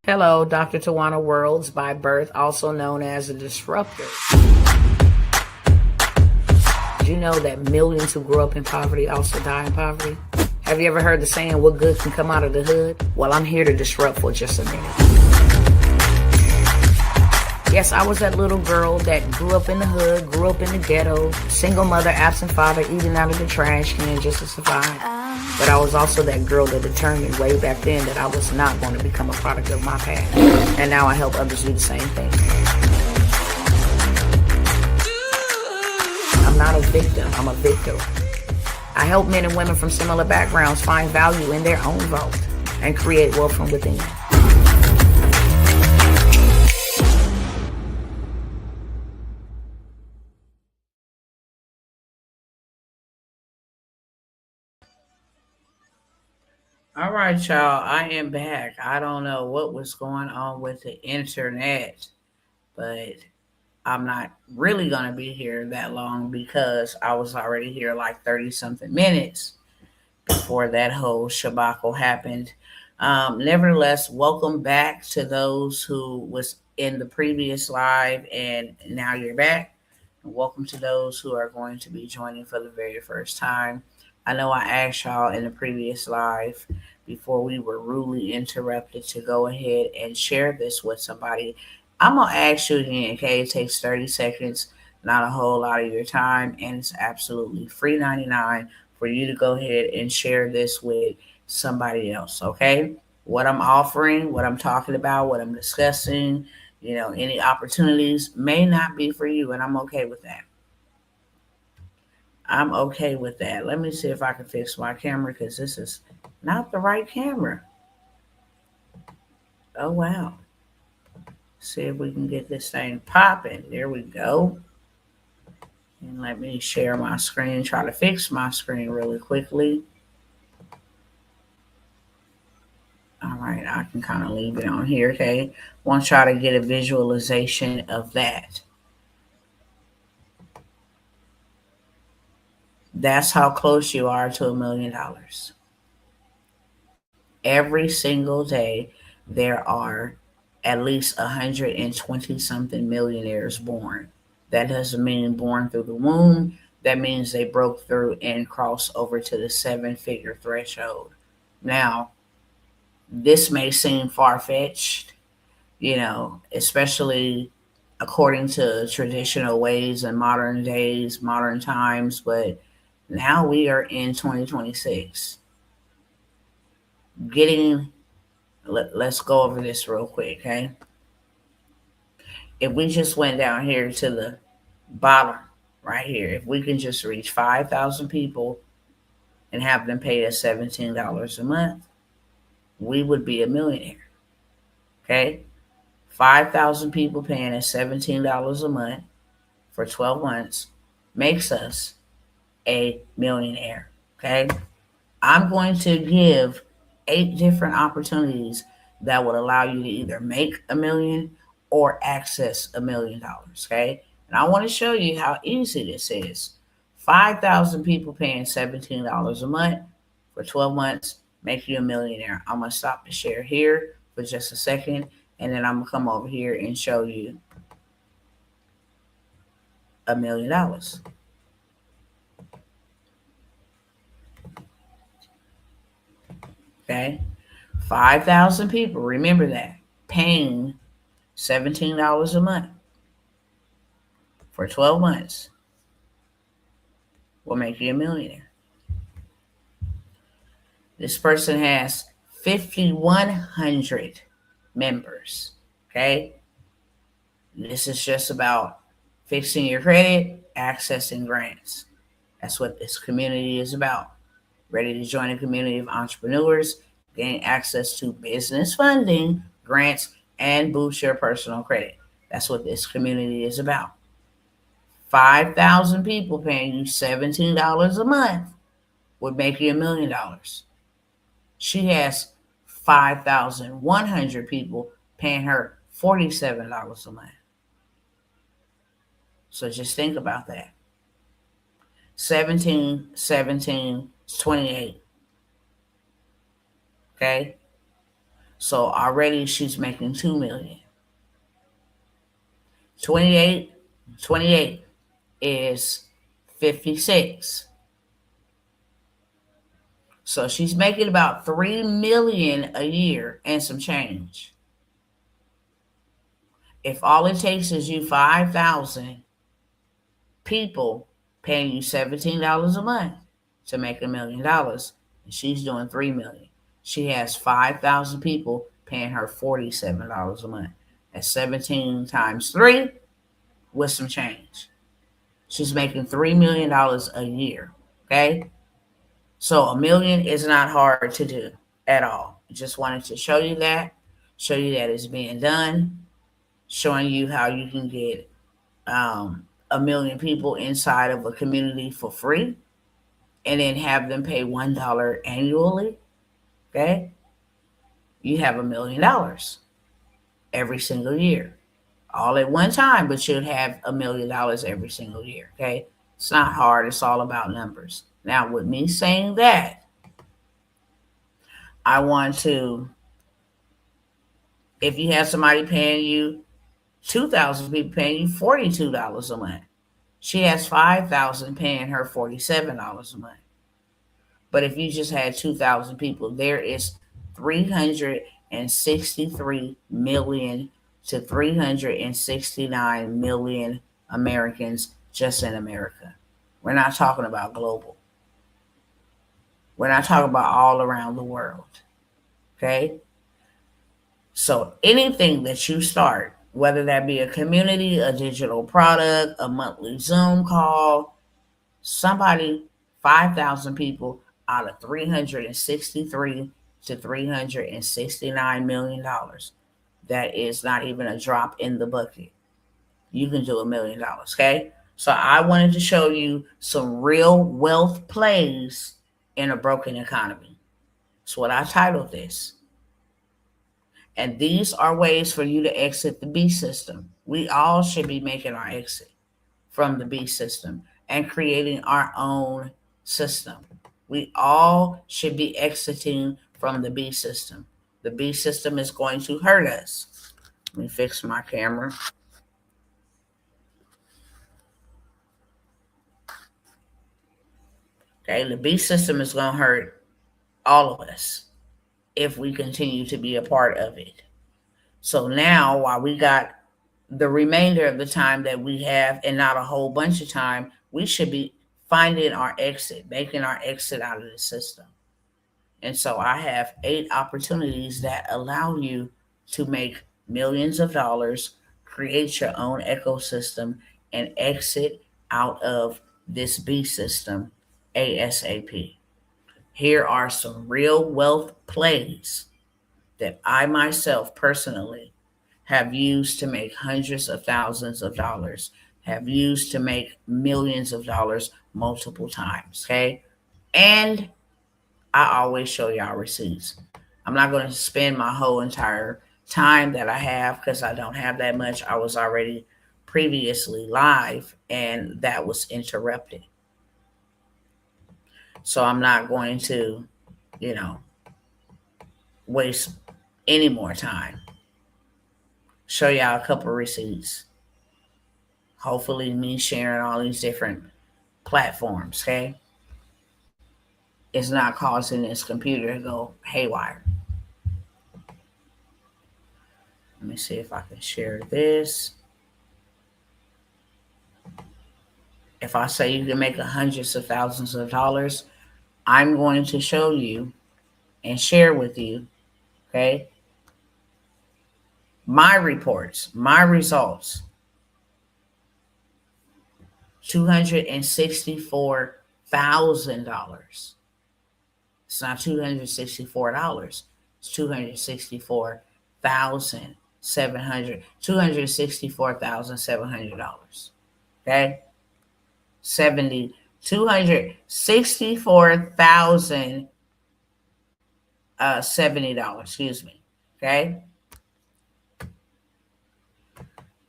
Hello, Dr. Tawana Worlds by birth, also known as a disruptor. Did you know that millions who grew up in poverty also die in poverty? Have you ever heard the saying, what good can come out of the hood? Well, I'm here to disrupt for just a minute. Yes, I was that little girl that grew up in the hood, grew up in the ghetto, single mother, absent father, eating out of the trash can just to survive. But I was also that girl that determined way back then that I was not going to become a product of my past. And now I help others do the same thing. I'm not a victim, I'm a victor. I help men and women from similar backgrounds find value in their own vault and create wealth from within. All right, y'all, I am back. I don't know what was going on with the internet, but I'm not really going to be here that long because I was already here like 30 something minutes before that whole shabacle happened. Nevertheless, welcome back to those who was in the previous live and now you're back. And welcome to those who are going to be joining for the very first time. I know I asked y'all in the previous live before we were rudely interrupted to go ahead and share this with somebody. I'm going to ask you again, okay? It takes 30 seconds, not a whole lot of your time, and it's absolutely free 99 for you to go ahead and share this with somebody else, okay? What I'm offering, what I'm talking about, what I'm discussing, any opportunities may not be for you, and I'm okay with that. I'm okay with that. Let me see if I can fix my camera because this is not the right camera. Oh, wow. See if we can get this thing popping. There we go. And let me share my screen, try to fix my screen really quickly. All right, I can kind of leave it on here, okay? Want y'all to get a visualization of that. That's how close you are to $1 million. Every single day, there are at least 120 something millionaires born. That doesn't mean born through the womb. That means they broke through and crossed over to the 7-figure threshold. Now, this may seem far fetched, especially according to traditional ways and modern days, modern times, but now we are in 2026. Let's go over this real quick, okay? If we just went down here to the bottom right here, if we can just reach 5,000 people and have them pay us $17 a month, we would be a millionaire, okay? 5,000 people paying us $17 a month for 12 months makes us a millionaire, okay? I'm going to give 8 different opportunities that would allow you to either make $1 million or access $1 million, okay? And I want to show you how easy this is. 5,000 people paying $17 a month for 12 months make you a millionaire. I'm going to stop the share here for just a second, and then I'm going to come over here and show you $1 million. Okay? 5,000 people, remember that, paying $17 a month for 12 months will make you a millionaire. This person has 5,100 members. Okay? This is just about fixing your credit, accessing grants. That's what this community is about. Ready to join a community of entrepreneurs, gain access to business funding, grants, and boost your personal credit. That's what this community is about. 5,000 people paying you $17 a month would make you $1 million. She has 5,100 people paying her $47 a month. So just think about that. 17, 17, 28. Okay? So already she's making 2 million. 28, 28 is 56. So she's making about 3 million a year and some change. If all it takes is you 5,000 people paying you $17 a month to make $1 million, and she's doing 3 million. She has 5,000 people paying her $47 a month. At 17 times 3 with some change. She's making $3 million a year. Okay? So $1 million is not hard to do at all. Just wanted to show you that it's being done, showing you how you can get 1 million people inside of a community for free, and then have them pay $1 annually. Okay, you have $1 million every single year, all at one time, but you'd have $1 million every single year. Okay, it's not hard. It's all about numbers. Now, with me saying that, I want to, if you have somebody paying you 2,000 people paying you $42 a month, she has 5,000 paying her $47 a month. But if you just had 2,000 people, there is 363 million to 369 million Americans just in America. We're not talking about global. We're not talking about all around the world. Okay? So anything that you start, whether that be a community, a digital product, a monthly Zoom call, somebody, 5,000 people out of 363 to $369 million. That is not even a drop in the bucket. You can do $1 million, okay? So I wanted to show you some real wealth plays in a broken economy. That's what I titled this. And these are ways for you to exit the B system. We all should be making our exit from the B system and creating our own system. We all should be exiting from the B system. The B system is going to hurt us. Let me fix my camera. Okay, the B system is going to hurt all of us if we continue to be a part of it. So now, while we got the remainder of the time that we have and not a whole bunch of time, we should be finding our exit, making our exit out of the system. And so I have 8 opportunities that allow you to make millions of dollars, create your own ecosystem, and exit out of this B system ASAP. Here are some real wealth plays that I myself personally have used to make hundreds of thousands of dollars, have used to make millions of dollars multiple times. Okay. And I always show y'all receipts. I'm not going to spend my whole entire time that I have because I don't have that much. I was already previously live and that was interrupted. So I'm not going to, you know, waste any more time. Show y'all a couple receipts. Hopefully, me sharing all these different platforms, okay, is not causing this computer to go haywire. Let me see if I can share this. If I say you can make hundreds of thousands of dollars, I'm going to show you and share with you, okay, my reports, my results. $264,000. It's not $264. It's $264,700. Okay? 264,070. Excuse me. Okay?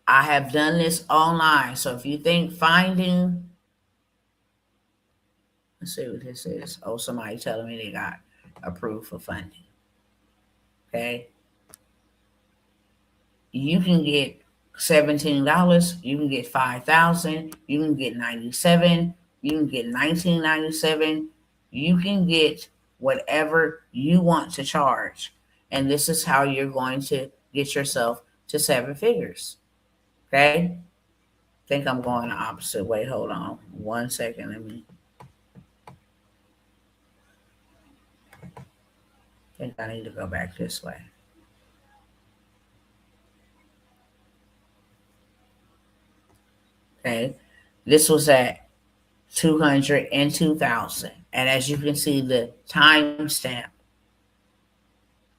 I have done this online. So if you think finding, let's see what this is. Oh, somebody telling me they got approved for funding. Okay. You can get $17, you can get 5,000, you can get 97, you can get 1997, you can get whatever you want to charge. And this is how you're going to get yourself to seven figures. Okay? I think I'm going the opposite way. Hold on 1 second. I think I need to go back this way. Okay. This was at 200 and 2,000. And as you can see, the timestamp,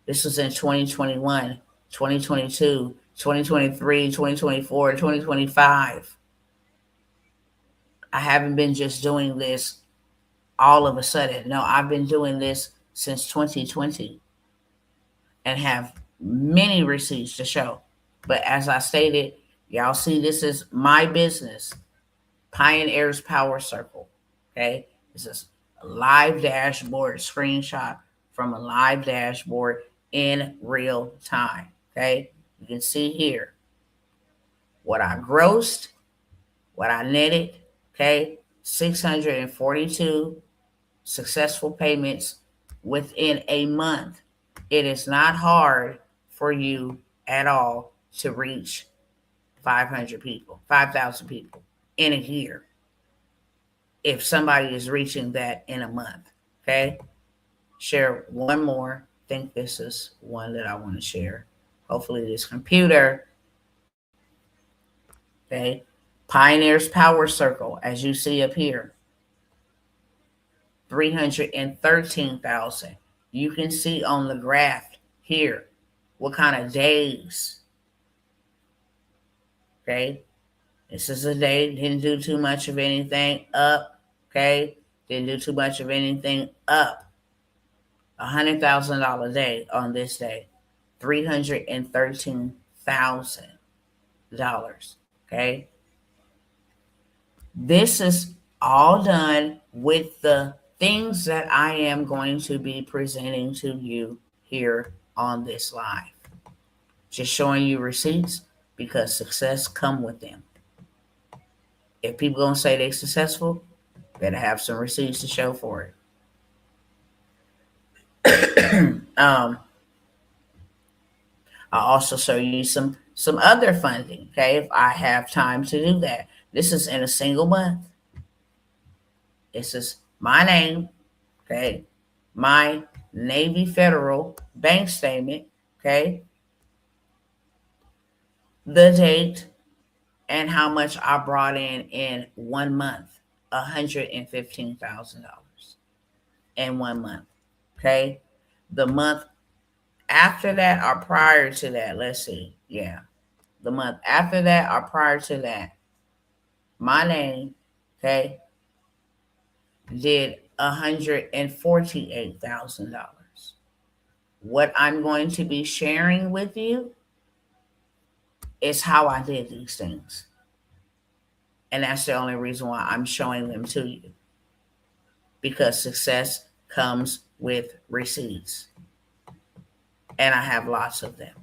this was in 2021, 2022, 2023, 2024, 2025. I haven't been just doing this all of a sudden. No, I've been doing this since 2020 and have many receipts to show. But as I stated, y'all see this is my business, Pioneers Power Circle. Okay, this is a live dashboard screenshot from a live dashboard in real time. Okay, you can see here what I grossed, what I netted. Okay, 642 successful payments within a month. It is not hard for you at all to reach 500 people, 5,000 people in a year if somebody is reaching that in a month. Okay, share one more. I think this is one that I want to share. Hopefully this computer. Okay, Pioneers Power Circle, as you see up here, 313,000. You can see on the graph here what kind of days. Okay, this is a day, didn't do too much of anything up. Okay, didn't do too much of anything up. $100,000 day on this day, $313,000. Okay, this is all done with the things that I am going to be presenting to you here on this live. Just showing you receipts because success come with them. If people gonna say they're successful, better have some receipts to show for it. I'll also show you some other funding, okay, if I have time to do that. This is in a single month. This is my name, okay, my Navy Federal bank statement, okay, the date, and how much I brought in 1 month, $115,000 in 1 month. Okay, the month after that or prior to that, let's see, yeah, the month after that or prior to that, my name, okay, did $148,000. What I'm going to be sharing with you is how I did these things. And that's the only reason why I'm showing them to you. Because success comes with receipts. And I have lots of them.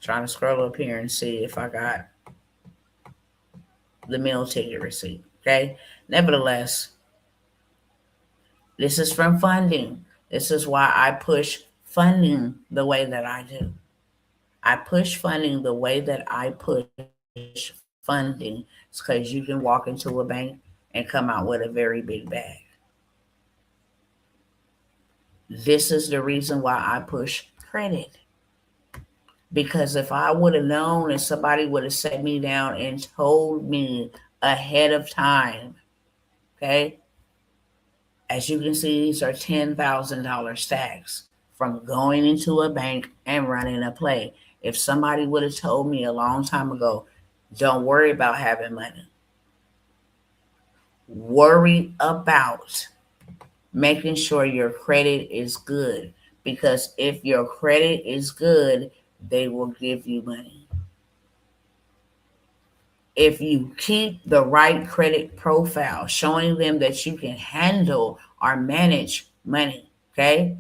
Trying to scroll up here and see if I got the meal ticket receipt. Okay. Nevertheless, this is from funding. This is why I push funding the way that I do. I push funding the way that I push funding. It's because you can walk into a bank and come out with a very big bag. This is the reason why I push credit. Because if I would have known and somebody would have set me down and told me ahead of time, okay, as you can see, these are $10,000 stacks from going into a bank and running a play. If somebody would have told me a long time ago, don't worry about having money. Worry about making sure your credit is good. Because if your credit is good, they will give you money. If you keep the right credit profile, showing them that you can handle or manage money, okay,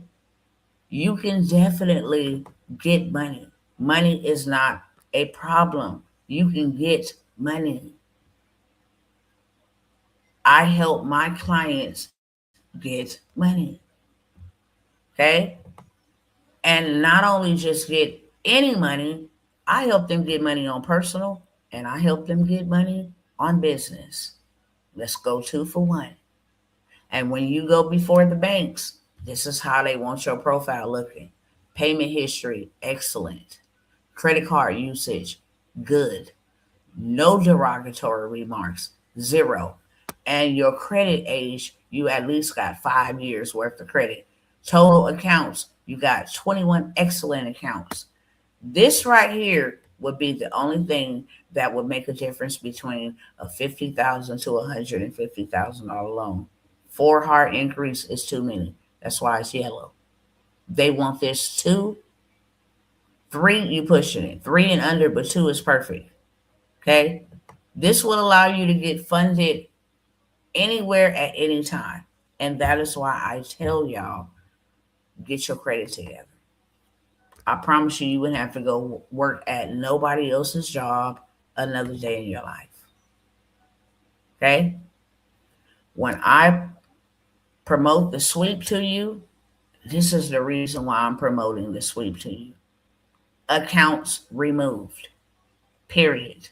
you can definitely get money. Money is not a problem. You can get money. I help my clients get money. Okay? And not only just get any money, I help them get money on personal and I help them get money on business. Let's go two for one. And when you go before the banks, this is how they want your profile looking. Payment history, excellent. Credit card usage, good. No derogatory remarks, zero. And your credit age, you at least got 5 years worth of credit. Total accounts, you got 21 excellent accounts. This right here would be the only thing that would make a difference between a $50,000 to $150,000 loan. Four heart increase is too many. That's why it's yellow. They want this two, three, you pushing it. Three and under, but two is perfect. Okay? This will allow you to get funded anywhere at any time. And that is why I tell y'all, get your credit together. I promise you, you wouldn't have to go work at nobody else's job another day in your life. Okay? When I promote the sweep to you, this is the reason why I'm promoting the sweep to you. Accounts removed. Period.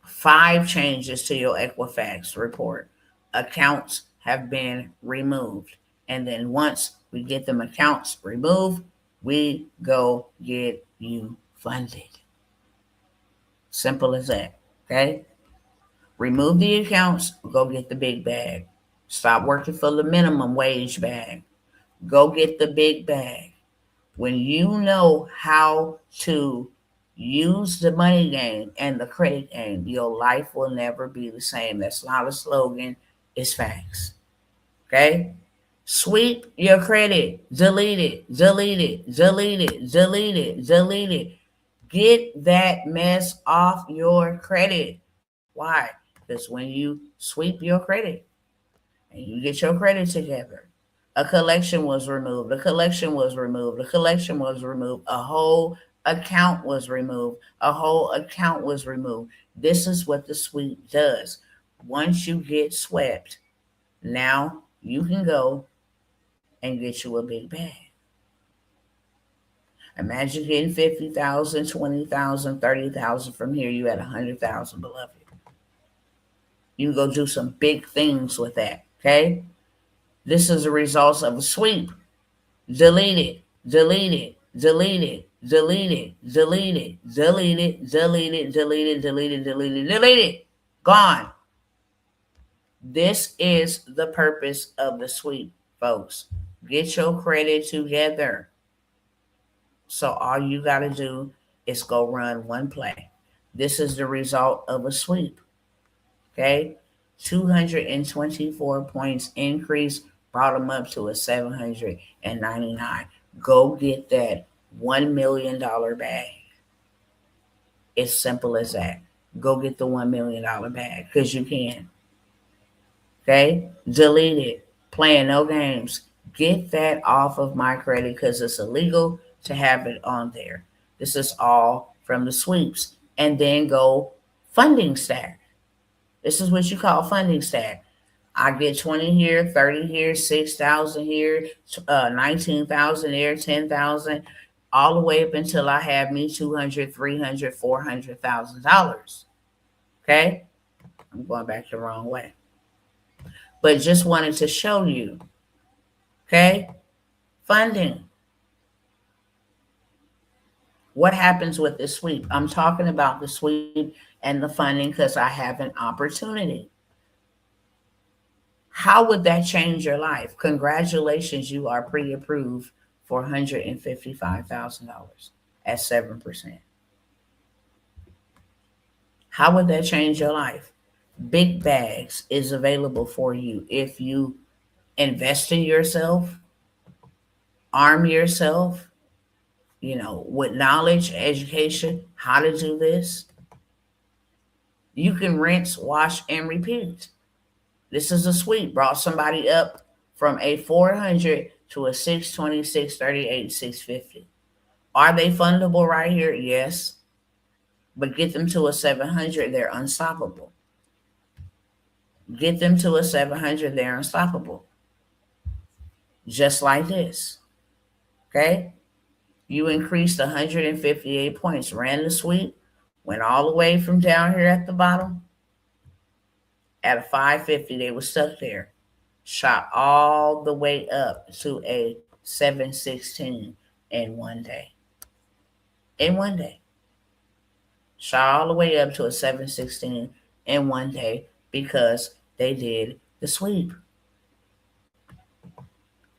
5 changes to your Equifax report. Accounts have been removed. And then once we get them accounts removed, we go get you funded. Simple as that. Okay? Remove the accounts, go get the big bag. Stop working for the minimum wage bag. Go get the big bag. When you know how to use the money game and the credit game, your life will never be the same. That's not a slogan, it's facts. Okay? Sweep your credit. Delete it. Delete it. Delete it. Delete it. Delete it. Get that mess off your credit. Why? Because when you sweep your credit and you get your credit together, a collection was removed. A collection was removed. A collection was removed. A whole account was removed. A whole account was removed. This is what the sweep does. Once you get swept, now you can go and get you a big bag. Imagine getting 50,000, 20,000, 30,000 from here. You at 100,000, beloved. You can go do some big things with that. Okay? This is the results of a sweep. Delete it. Delete it. Delete it. Delete it. Delete it. Delete it. Delete it. Delete it. Delete it. Delete it. Delete it. Gone. This is the purpose of the sweep, folks. Get your credit together. So all you got to do is go run one play. This is the result of a sweep. Okay? 224 points increase brought them up to a 799. Go get that $1 million bag. It's simple as that. Go get the $1 million bag because you can. Okay? Delete it. Playing no games. Get that off of my credit because it's illegal to have it on there. This is all from the sweeps. And then go funding stack. This is what you call funding stack. I get 20 here, 30 here, 6,000 here, 19,000 here, 10,000, all the way up until I have me 200, 300, $400,000. Okay? I'm going back the wrong way. But just wanted to show you. Okay? Funding. What happens with the sweep? I'm talking about the sweep and the funding because I have an opportunity. How would that change your life? Congratulations, you are pre-approved for $155,000 at 7%. How would that change your life? Big bags is available for you if you invest in yourself, arm yourself, with knowledge, education, how to do this. You can rinse, wash, and repeat. This is a sweep. Brought somebody up from a 400 to a 620, 638, 650. Are they fundable right here? Yes. But get them to a 700, they're unstoppable. Get them to a 700, they're unstoppable. Just like this. Okay? You increased 158 points, ran the sweep, went all the way from down here at the bottom. At a 550, they were stuck there. Shot all the way up to a 716 in one day. In one day. Shot all the way up to a 716 in one day because they did the sweep.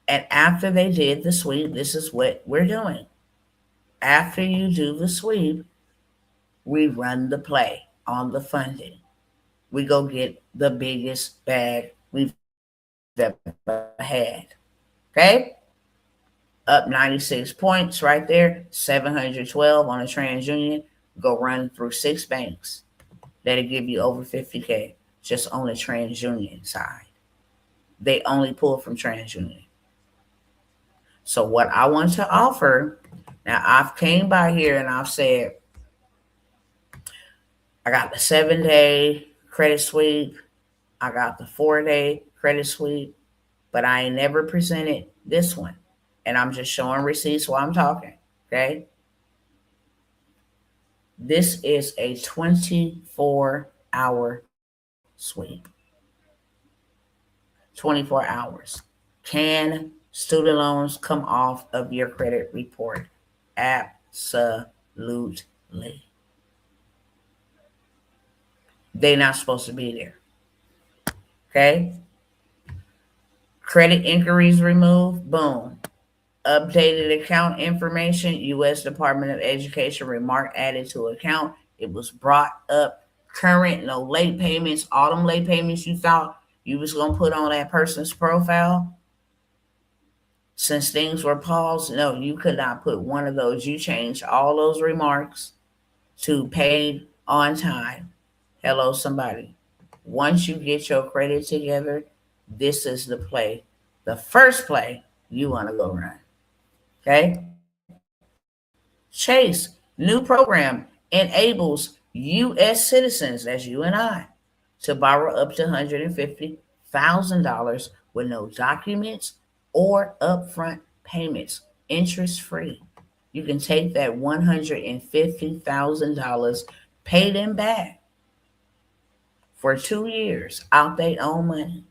And after they did the sweep, this is what we're doing. After you do the sweep, we run the play on the funding. We go get the biggest bag we've ever had. Okay? Up 96 points right there, 712 on a TransUnion. Go run through 6 banks. That'll give you over 50K just on the TransUnion side. They only pull from TransUnion. So what I want to offer, now I've came by here and I've said, I got the 7-day credit sweep. I got the 4-day credit sweep, but I ain't never presented this one. And I'm just showing receipts while I'm talking. Okay. This is a 24-hour sweep. 24 hours. Can student loans come off of your credit report? Absolutely. They're not supposed to be there. Okay? Credit inquiries removed. Boom. Updated account information. U.S. Department of Education remark added to account. It was brought up current. No late payments. All them late payments you thought you was going to put on that person's profile. Since things were paused, no, you could not put one of those. You changed all those remarks to paid on time. Hello, somebody. Once you get your credit together, this is the play. The first play you want to go run. Okay? Chase, new program, enables U.S. citizens, that's you and I, to borrow up to $150,000 with no documents or upfront payments, interest free. You can take that $150,000, pay them back for 2 years out their own money.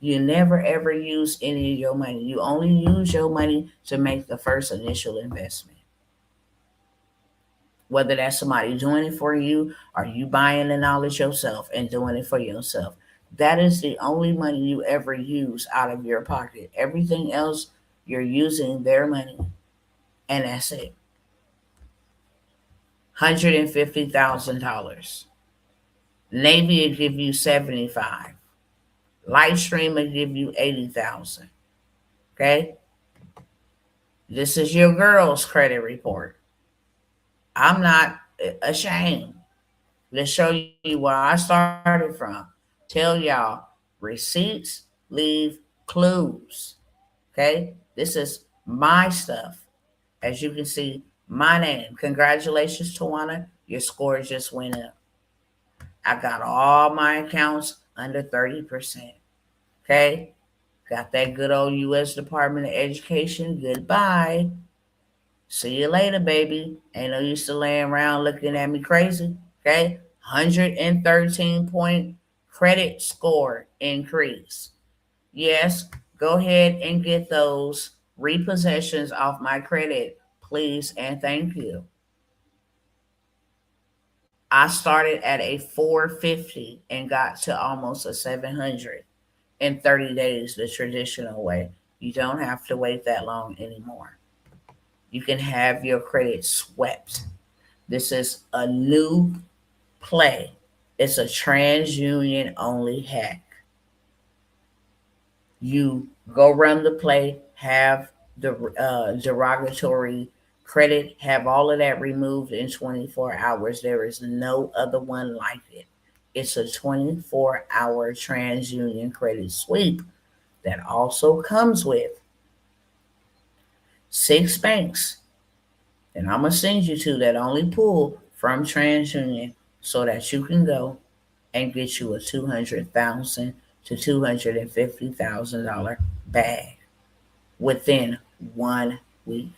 You never ever use any of your money. You only use your money to make the first initial investment. Whether that's somebody doing it for you or you buying the knowledge yourself and doing it for yourself. That is the only money you ever use out of your pocket. Everything else, you're using their money. And that's it. $150,000. Navy will give you 75. Lightstream will give you 80,000. Okay? This is your girl's credit report. I'm not ashamed. Let's show you where I started from. Tell y'all, receipts leave clues. Okay? This is my stuff. As you can see, my name. Congratulations, Tawana. Your score just went up. I got all my accounts under 30%. Okay? Got that good old U.S. Department of Education. Goodbye. See you later, baby. Ain't no use to laying around looking at me crazy. Okay? 113-point credit score increase. Yes, go ahead and get those repossessions off my credit, please and thank you. I started at a 450 and got to almost a 700 in 30 days the traditional way. You don't have to wait that long anymore. You can have your credit swept. This is a new play. It's a TransUnion only hack. You go run the play, have the derogatory credit, have all of that removed in 24 hours. There is no other one like it. It's a 24-hour TransUnion credit sweep that also comes with 6 banks And I'm going to send you to that only pool from TransUnion so that you can go and get you a $200,000 to $250,000 bag within 1 week.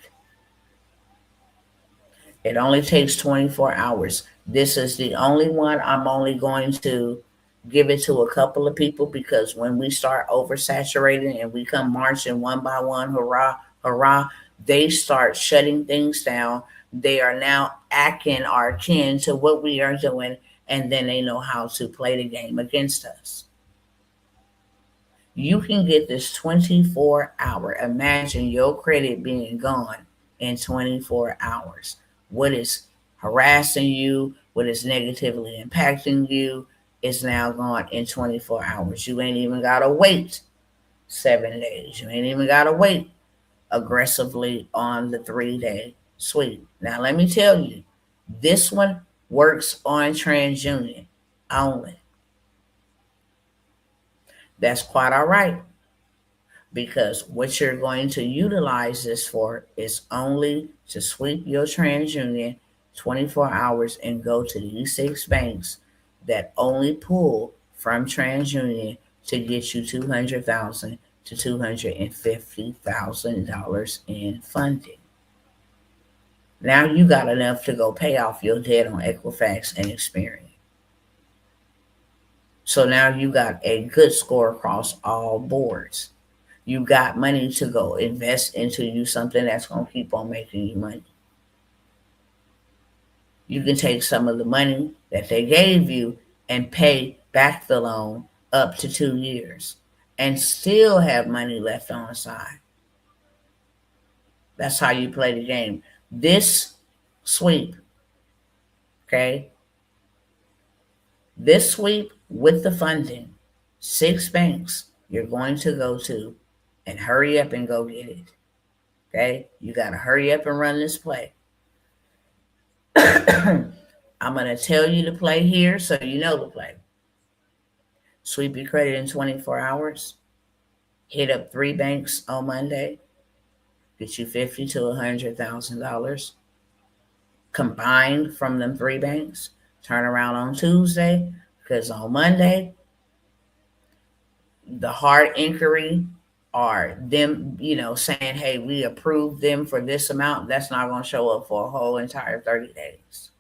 It only takes 24 hours. This is the only one. I'm only going to give it to a couple of people because when we start oversaturating and we come marching one by one, hurrah, hurrah, they start shutting things down. They are now acting or kin to what we are doing, and then they know how to play the game against us. You can get this 24-hour. Imagine your credit being gone in 24 hours. What is harassing you, what is negatively impacting you, is now gone in 24 hours. You ain't even got to wait 7 days. You ain't even got to wait aggressively on the 3-day sweep. Now, let me tell you, this one works on TransUnion only. That's quite all right, because what you're going to utilize this for is only to sweep your TransUnion 24 hours and go to these 6 banks that only pull from TransUnion to get you 200,000 to $250,000 in funding. Now you got enough to go pay off your debt on Equifax and Experian. So now you got a good score across all boards. You got money to go invest into you something that's going to keep on making you money. You can take some of the money that they gave you and pay back the loan up to 2 years and still have money left on the side. That's how you play the game. This sweep, okay? This sweep with the funding, 6 banks you're going to go to, and hurry up and go get it. Okay? You got to hurry up and run this play. I'm going to tell you to play here so you know the play. Sweep your credit in 24 hours. Hit up 3 banks on Monday. Get you $50,000 to $100,000 combined from them 3 banks. Turn around on Tuesday, because on Monday, the hard inquiry or them, saying, hey, we approved them for this amount, that's not going to show up for a whole entire 30 days.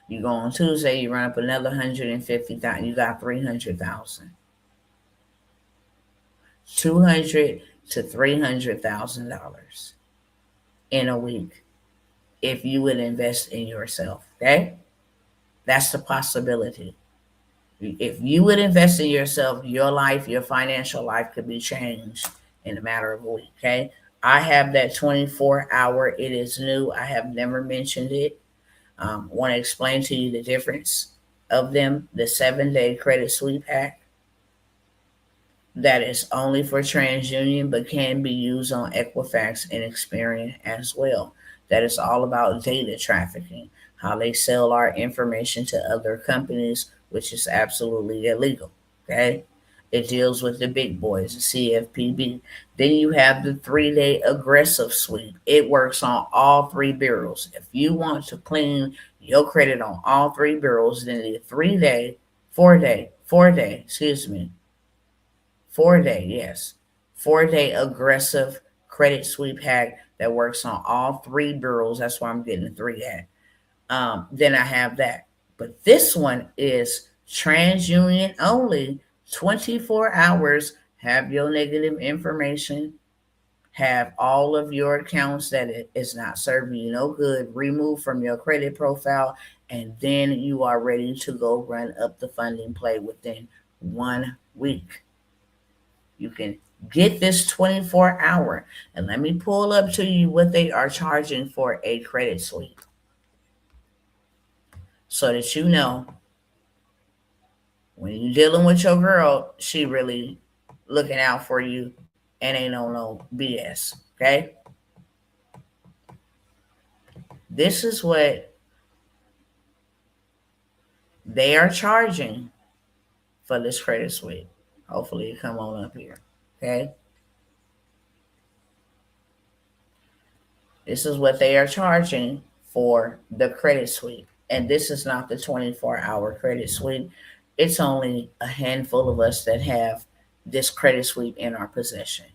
You go on Tuesday, you run up another 150,000, you got 300,000. $200,000 to $300,000 in a week if you would invest in yourself. Okay? That's the possibility. If you would invest in yourself, your life, your financial life could be changed in a matter of a week. Okay. I have that 24-hour. It is new. I have never mentioned it. Want to explain to you the difference of them. The 7-day credit sweep hack that is only for TransUnion, but can be used on Equifax and Experian as well. That is all about data trafficking, how they sell our information to other companies, which is absolutely illegal. Okay. It deals with the big boys, the CFPB. Then you have the 3-day aggressive sweep. It works on all 3 bureaus. If you want to clean your credit on all 3 bureaus, then the 3-day, 4-day, excuse me, 4-day, yes, 4-day aggressive credit sweep hack that works on all 3 bureaus. That's why I'm getting the 3 at. Then I have that. But this one is TransUnion only, 24 hours. Have your negative information, have all of your accounts that it is not serving you no good removed from your credit profile, and then you are ready to go run up the funding play within 1 week. You can get this 24-hour. And let me pull up to you what they are charging for a credit sweep so that you know when you're dealing with your girl, she really looking out for you and ain't on no BS. Okay? This is what they are charging for this credit sweep. Hopefully, it come on up here. Okay? This is what they are charging for the credit suite. And this is not the 24-hour credit suite. It's only a handful of us that have this credit suite in our possession.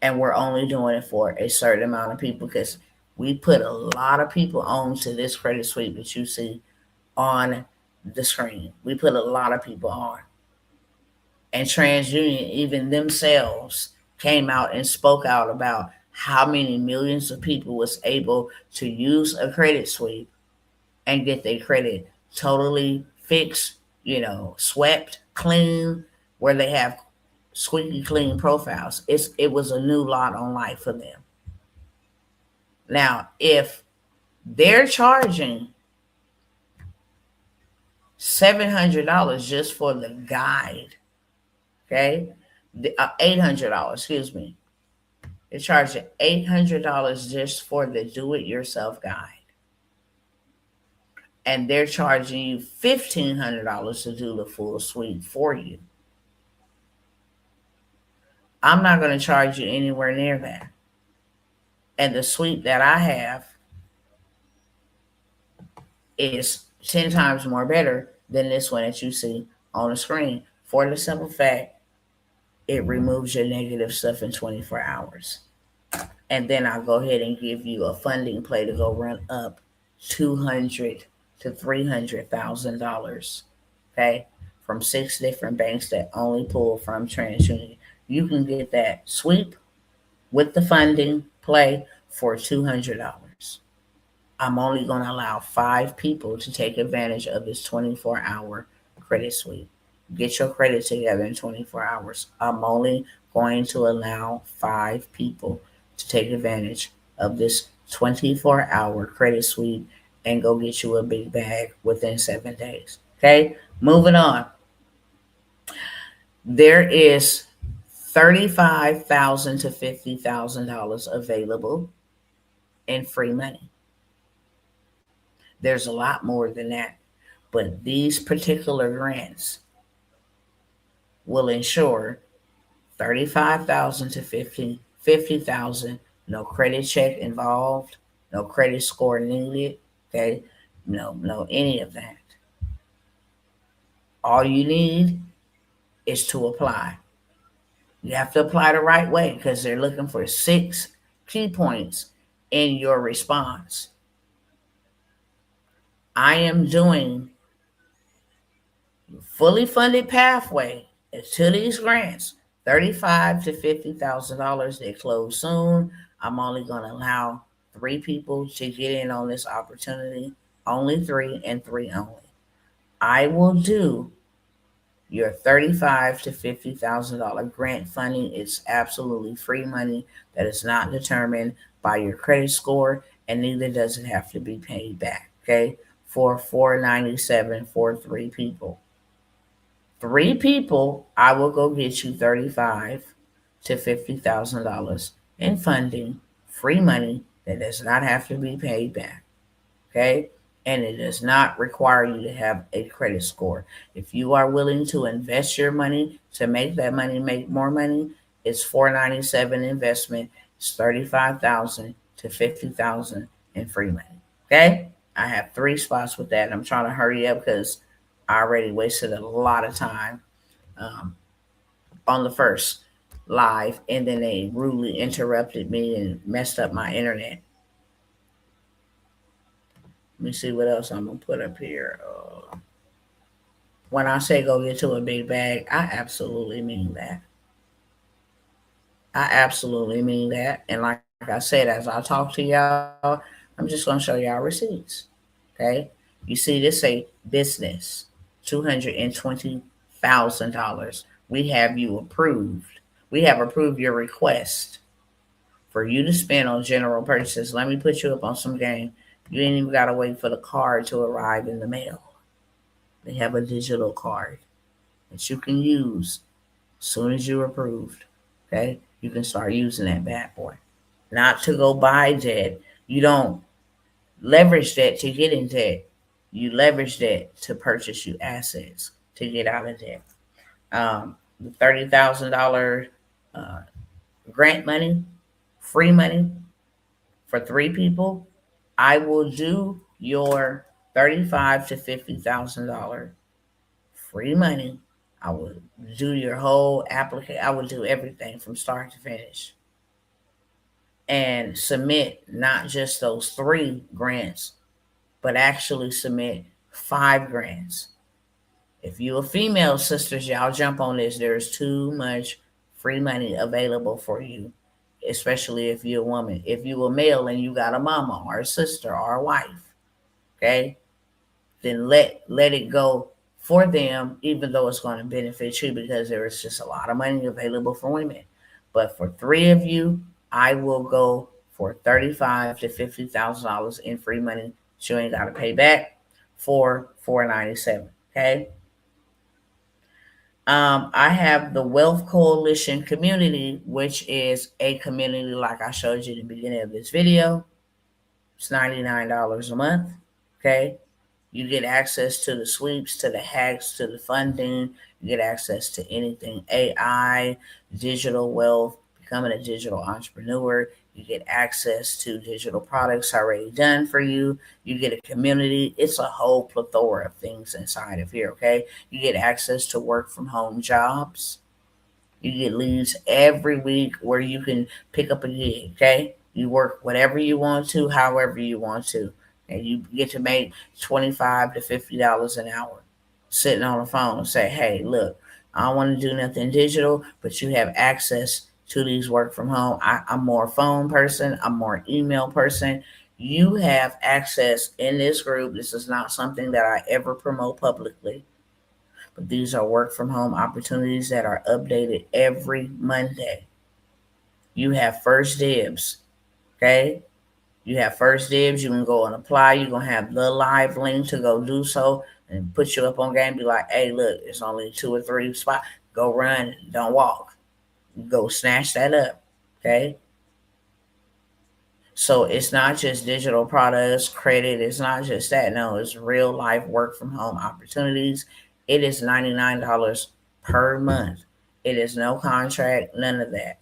And we're only doing it for a certain amount of people because we put a lot of people onto this credit suite that you see on the screen. We put a lot of people on. And TransUnion, even themselves, came out and spoke out about how many millions of people was able to use a credit suite and get their credit totally fixed, swept, clean, where they have squeaky clean profiles. It was a new lot on life for them. Now, if they're charging $700 just for the guide, okay, $800, excuse me. They're charging $800 just for the do-it-yourself guide. And they're charging you $1,500 to do the full suite for you. I'm not going to charge you anywhere near that. And the suite that I have is 10 times more better than this one that you see on the screen, for the simple fact it removes your negative stuff in 24 hours. And then I'll go ahead and give you a funding play to go run up $200,000 to $300,000. Okay, from 6 different banks that only pull from TransUnion. You can get that sweep with the funding play for $200. I'm only going to allow 5 people to take advantage of this 24-hour credit sweep. Get your credit together in 24 hours. I'm only going to allow 5 people to take advantage of this 24-hour credit sweep and go get you a big bag within 7 days. Okay, moving on. There is $35,000 to $50,000 available in free money. There's a lot more than that, but these particular grants will ensure 35,000 to 50,000. No credit check involved, no credit score needed. Okay, no any of that. All you need is to apply. You have to apply the right way because they're looking for 6 key points in your response. I am doing fully funded pathway to these grants, $35,000 to $50,000. They close soon. I'm only going to allow 3 people to get in on this opportunity. Only 3 and 3 only. I will do your $35,000 to $50,000 grant funding. It's absolutely free money that is not determined by your credit score, and neither does it have to be paid back. Okay, for $497 for 3 people. 3 people, I will go get you $35,000 to $50,000 in funding, free money that does not have to be paid back. Okay, and it does not require you to have a credit score. If you are willing to invest your money to make that money make more money, it's $497 investment. It's $35,000 to $50,000 in free money. Okay, I have 3 spots with that. I'm trying to hurry up because I already wasted a lot of time um, on the first live, and then they rudely interrupted me and messed up my internet. Let me see what else I'm gonna put up here. When I say go get to a big bag, I absolutely mean that. I absolutely mean that. And like I said, as I talk to y'all, I'm just gonna show y'all receipts. Okay, you see this say business, $220,000. We have you approved. We have approved your request for you to spend on general purchases. Let me put you up on some game. You ain't even gotta wait for the card to arrive in the mail. They have a digital card that you can use as soon as you're approved. Okay, you can start using that bad boy. Not to go buy debt. You don't leverage that to get in debt. You leverage that to purchase you assets to get out of debt. The $30,000 uh, grant money, free money, For 3 people, I will do your 35 to $50,000 free money. I will do your whole application. I will do everything from start to finish and submit not just those 3 grants, but actually submit 5 grants. If you a female, sisters, y'all jump on this. There's too much free money available for you, especially if you're a woman. If you a male and you got a mama or a sister or a wife, okay, then let it go for them, even though it's going to benefit you because there is just a lot of money available for women. But for 3 of you, I will go for $35 to $50,000 in free money that you ain't got to pay back for $497. Okay. I have the Wealth Coalition community, which is a community like I showed you in the beginning of this video. It's $99 a month. Okay. You get access to the sweeps, to the hacks, to the funding. You get access to anything AI, digital wealth, becoming a digital entrepreneur. You get access to digital products already done for you. You get a community. It's a whole plethora of things inside of here, okay? You get access to work from home jobs. You get leads every week where you can pick up a gig, okay? You work whatever you want to, however you want to. And you get to make $25 to $50 an hour sitting on the phone and say, hey, look, I don't want to do nothing digital, but you have access to these work from home. I'm more a phone person, I'm more email person. You have access in this group. This is not something that I ever promote publicly, but these are work from home opportunities that are updated every Monday. You have first dibs, okay? You have first dibs. You can go and apply. You're going to have the live link to go do so and put you up on game. Be like, hey, look, it's only 2 or 3 spots. Go run, don't walk. Go snatch that up, okay? So it's not just digital products, credit. It's not just that. No, it's real life work from home opportunities. It is $99 per month. It is no contract, none of that.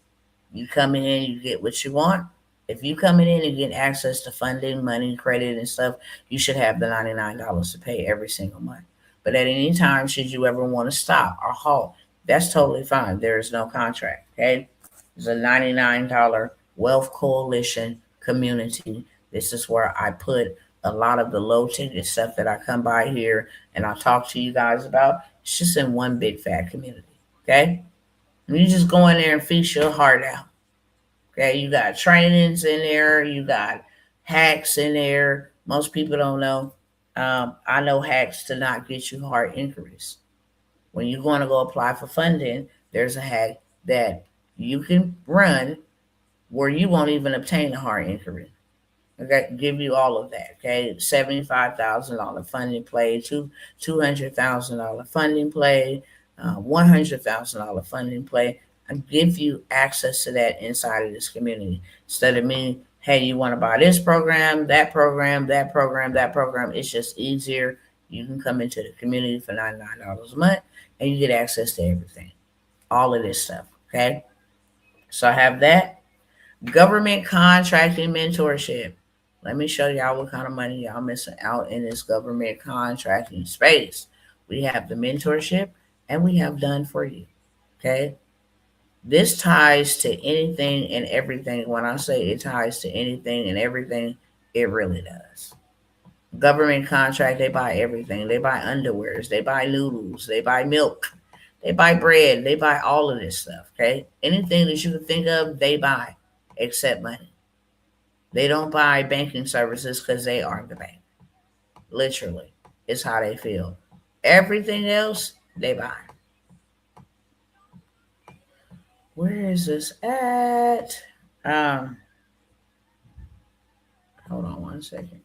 You come in, you get what you want. If you coming in and get access to funding, money, credit, and stuff, you should have the $99 to pay every single month. But at any time, should you ever want to stop or halt, that's totally fine. There is no contract. Okay, it's a $99 Wealth Coalition community. This is where I put a lot of the low ticket stuff that I come by here and I talk to you guys about. It's just in one big fat community. Okay, and you just go in there and feast your heart out. Okay, you got trainings in there, you got hacks in there. Most people don't know. I know hacks to not get you hard inquiries. When you're going to go apply for funding, there's a hack that you can run where you won't even obtain a hard inquiry. Okay, give you all of that. Okay, $75,000 funding play, $200,000 funding play, $100,000 funding play. I give you access to that inside of this community instead of me. Hey, you want to buy this program, that program, that program, that program? It's just easier. You can come into the community for $99 a month, and you get access to everything, all of this stuff. Okay, so I have that. Government contracting mentorship. Let me show y'all what kind of money y'all missing out in this government contracting space. We have the mentorship and we have done for you. Okay. This ties to anything and everything. When I say it ties to anything and everything, it really does. Government contract, they buy everything. They buy underwears, they buy noodles, they buy milk, they buy bread, they buy all of this stuff. Okay. Anything that you can think of, they buy except money. They don't buy banking services because they are the bank. Literally, it's how they feel. Everything else, they buy. Where is this at? Um, Hold on 1 second.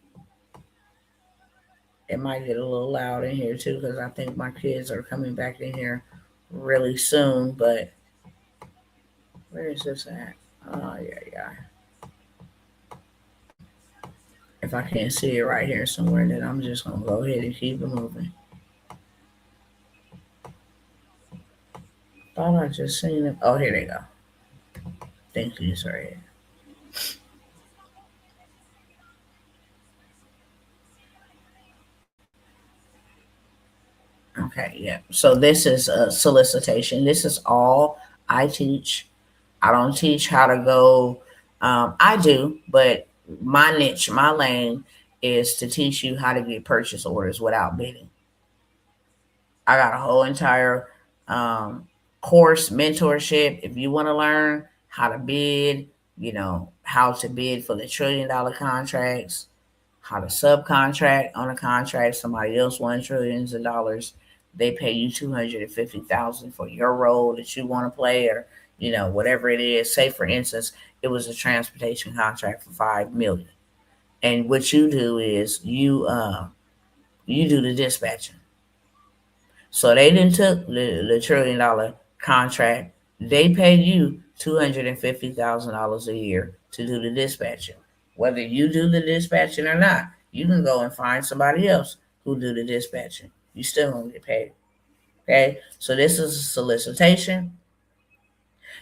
It might get a little loud in here too because I think my kids are coming back in here really soon. But where is this at? Oh yeah. If I can't see it right here somewhere, then I'm just gonna go ahead and keep it moving. Thought I just seen it. Oh, here they go. Thank you, sorry. Okay, yeah. So this is a solicitation. This is all I teach. I don't teach how to go. I do, but my niche, my lane is to teach you how to get purchase orders without bidding. I got a whole entire um, course, mentorship. If you want to learn how to bid, how to bid for the $1 trillion contracts, how to subcontract on a contract, somebody else won trillions of dollars. They pay you 250,000 for your role that you want to play, or whatever it is. Say for instance, it was a transportation contract for 5 million, and what you do is you do the dispatching. So they didn't took the $1 trillion contract. They pay you $250,000 a year to do the dispatching. Whether you do the dispatching or not, you can go and find somebody else who do the dispatching. You still gonna get paid. Okay, so this is a solicitation,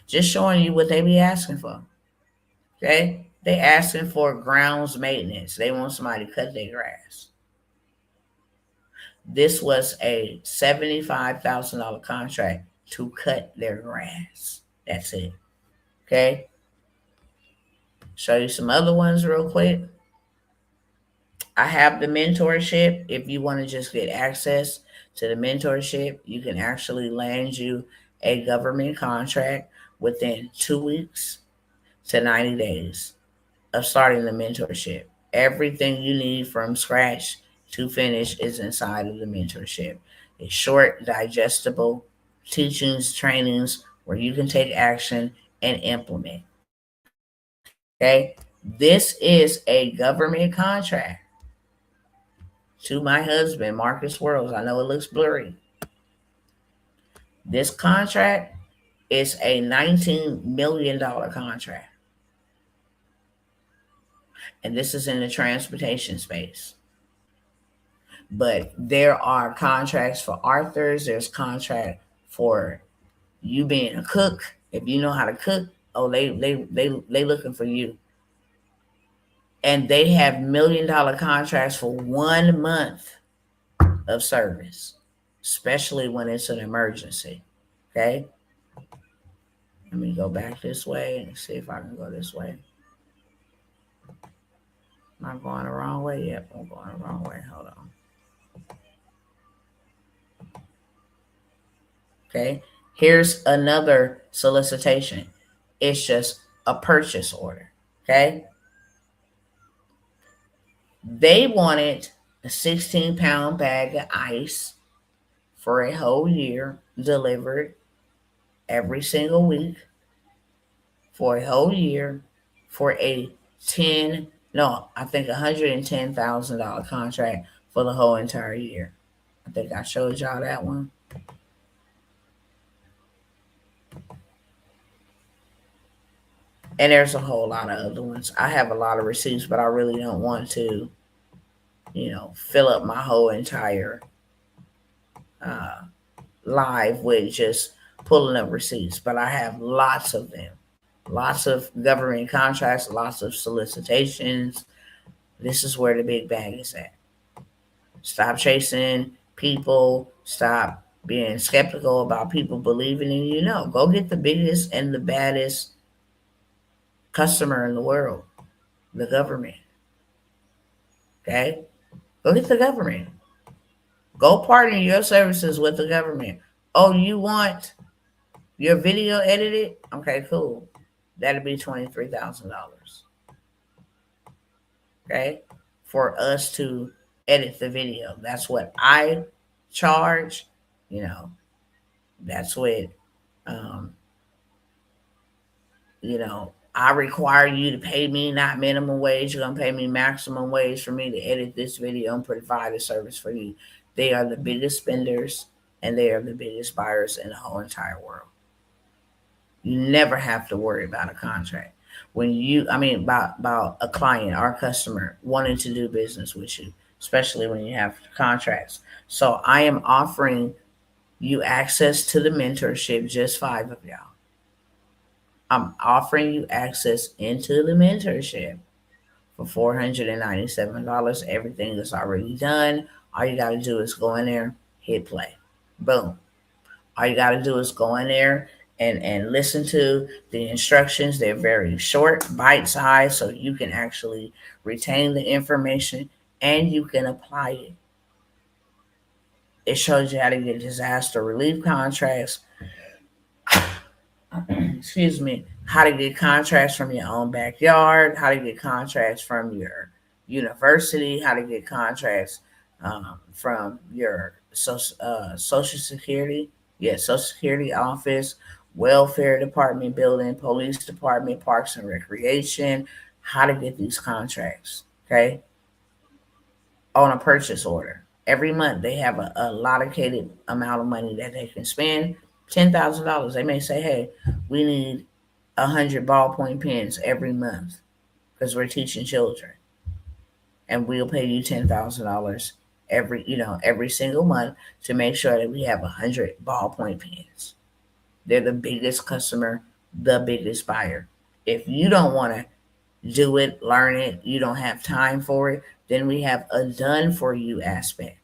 just showing you what they be asking for. Okay, they asking for grounds maintenance. They want somebody to cut their grass. This was a $75,000 contract to cut their grass. That's it. Okay. Show you some other ones real quick. I have the mentorship. If you want to just get access to the mentorship, you can actually land you a government contract within 2 weeks to 90 days of starting the mentorship. Everything you need from scratch to finish is inside of the mentorship. It's short, digestible teachings, trainings where you can take action and implement. Okay? This is a government contract to my husband, Marcus Worlds. I know it looks blurry. This contract is a $19 million contract. And this is in the transportation space. But there are contracts for authors. There's contract for you being a cook. If you know how to cook, oh, they looking for you. And they have $1 million contracts for 1 month of service, especially when it's an emergency. Okay. Let me go back this way and see if I can go this way. Am I going the wrong way? Yep, I'm going the wrong way. Hold on. Okay. Here's another solicitation. It's just a purchase order. Okay. They wanted a 16-pound bag of ice for a whole year delivered every single week for a whole year for a 10 no, I think $110,000 contract for the whole entire year. I think I showed y'all that one. And there's a whole lot of other ones. I have a lot of receipts, but I really don't want to, fill up my whole entire uh, live with just pulling up receipts. But I have lots of them. Lots of government contracts, lots of solicitations. This is where the big bag is at. Stop chasing people. Stop being skeptical about people believing in you. No, go get the biggest and the baddest customer in the world, the government. Okay? Go get the government. Go partner your services with the government. Oh, you want your video edited? Okay, cool. That'll be $23,000. Okay? For us to edit the video. That's what I charge. That's what um, I require you to pay me not minimum wage. You're gonna pay me maximum wage for me to edit this video and provide a service for you. They are the biggest spenders and they are the biggest buyers in the whole entire world. You never have to worry about a contract. About a client or a customer wanting to do business with you, especially when you have contracts. So I am offering you access to the mentorship, just 5 of y'all. I'm offering you access into the mentorship for $497. Everything is already done. All you got to do is go in there, hit play. Boom. All you got to do is go in there and listen to the instructions. They're very short, bite sized, so you can actually retain the information and you can apply it. It shows you how to get disaster relief contracts, excuse me, how to get contracts from your own backyard, how to get contracts from your university, how to get contracts from your social security, yeah, social security office, welfare department building, police department, parks and recreation, how to get these contracts, okay, on a purchase order. Every month they have a allocated amount of money that they can spend. $10,000. They may say, "Hey, we need 100 ballpoint pens every month because we're teaching children, and we'll pay you $10,000 every single month to make sure that we have 100 ballpoint pens." They're the biggest customer, the biggest buyer. If you don't want to do it, learn it, you don't have time for it, then we have a done for you aspect.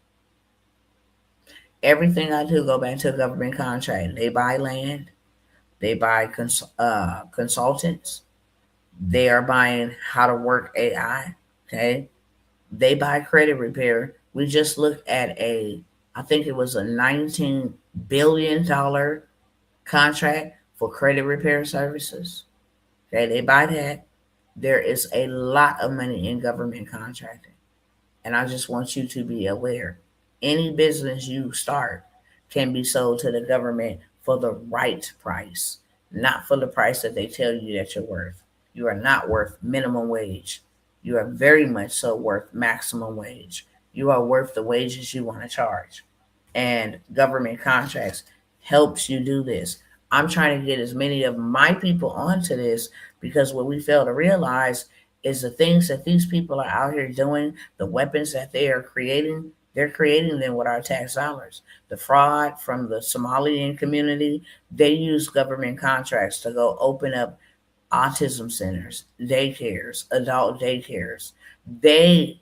Everything I do go back to a government contract. They buy land, they buy consultants, they are buying how to work AI. Okay, they buy credit repair. We just looked at I think it was a $19 billion contract for credit repair services. Okay, they buy that. There is a lot of money in government contracting. And I just want you to be aware. Any business you start can be sold to the government for the right price, not for the price that they tell you that you're worth. You are not worth minimum wage. You are very much so worth maximum wage. You are worth the wages you want to charge. And government contracts helps you do this. I'm trying to get as many of my people onto this because what we fail to realize is the things that these people are out here doing, the weapons that they are creating, they're creating them with our tax dollars. The fraud from the Somalian community, they use government contracts to go open up autism centers, daycares, adult daycares. They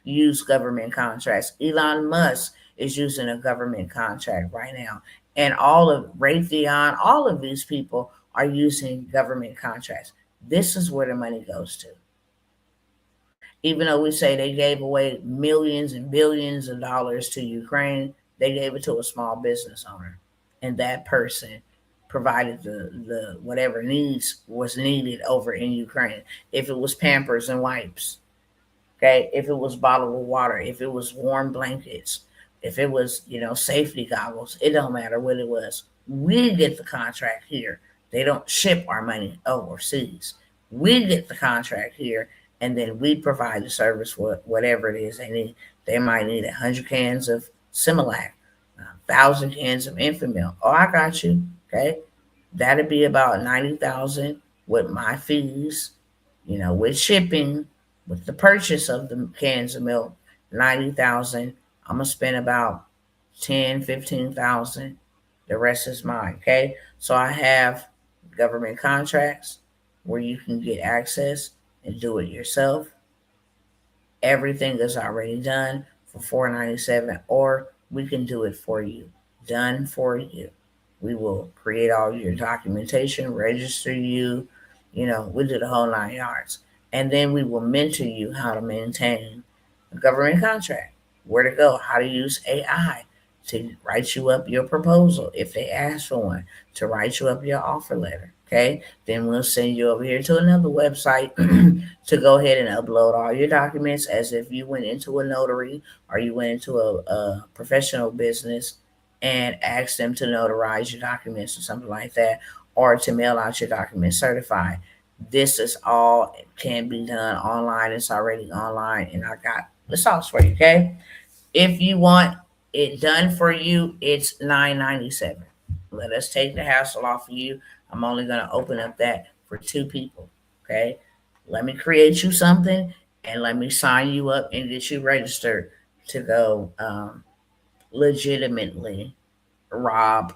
use government contracts. Elon Musk is using a government contract right now. And all of Raytheon, all of these people are using government contracts. This is where the money goes to. Even though we say they gave away millions and billions of dollars to Ukraine, they gave it to a small business owner. And that person provided the whatever needs was needed over in Ukraine. If it was Pampers and wipes, okay, if it was bottled water, if it was warm blankets, if it was, safety goggles, it don't matter what it was. We get the contract here. They don't ship our money overseas. We get the contract here, and then we provide the service for whatever it is they need. They might need 100 cans of Similac, 1,000 cans of Infamil. Oh, I got you. Okay, that'd be about 90,000 with my fees, with shipping, with the purchase of the cans of milk, 90,000. I'm gonna spend about 10, 15,000. The rest is mine. Okay. So I have government contracts where you can get access and do it yourself. Everything is already done for $4.97, or we can do it for you. Done for you. We will create all your documentation, register you, we do the whole 9 yards. And then we will mentor you how to maintain a government contract, where to go, how to use AI to write you up your proposal if they ask for one, to write you up your offer letter. Okay, then we'll send you over here to another website to go ahead and upload all your documents as if you went into a notary or you went into a professional business and asked them to notarize your documents or something like that, or to mail out your documents certified. This is all can be done online. It's already online, and I got the sauce for you. Okay, if you want it done for you, it's $9.97. Let us take the hassle off of you. I'm only going to open up that for two people. Okay. Let me create you something and let me sign you up and get you registered to go legitimately rob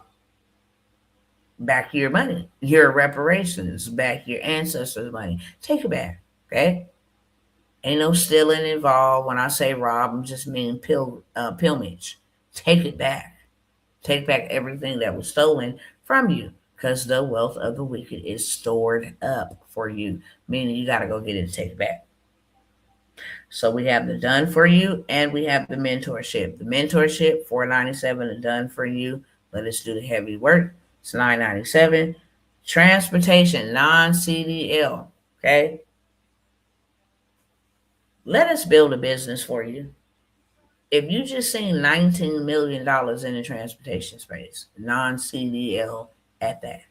back your money, your reparations, back your ancestors' money. Take it back. Okay. Ain't no stealing involved. When I say rob, I'm just mean pilgrimage. Take it back. Take back everything that was stolen from you because the wealth of the wicked is stored up for you, meaning you got to go get it and take it back. So we have the done for you and we have the mentorship. The mentorship, $497, the done for you. Let us do the heavy work. It's $997. Transportation, non-CDL. Okay. Let us build a business for you. If you just seen $19 million in the transportation space, non-CDL at that,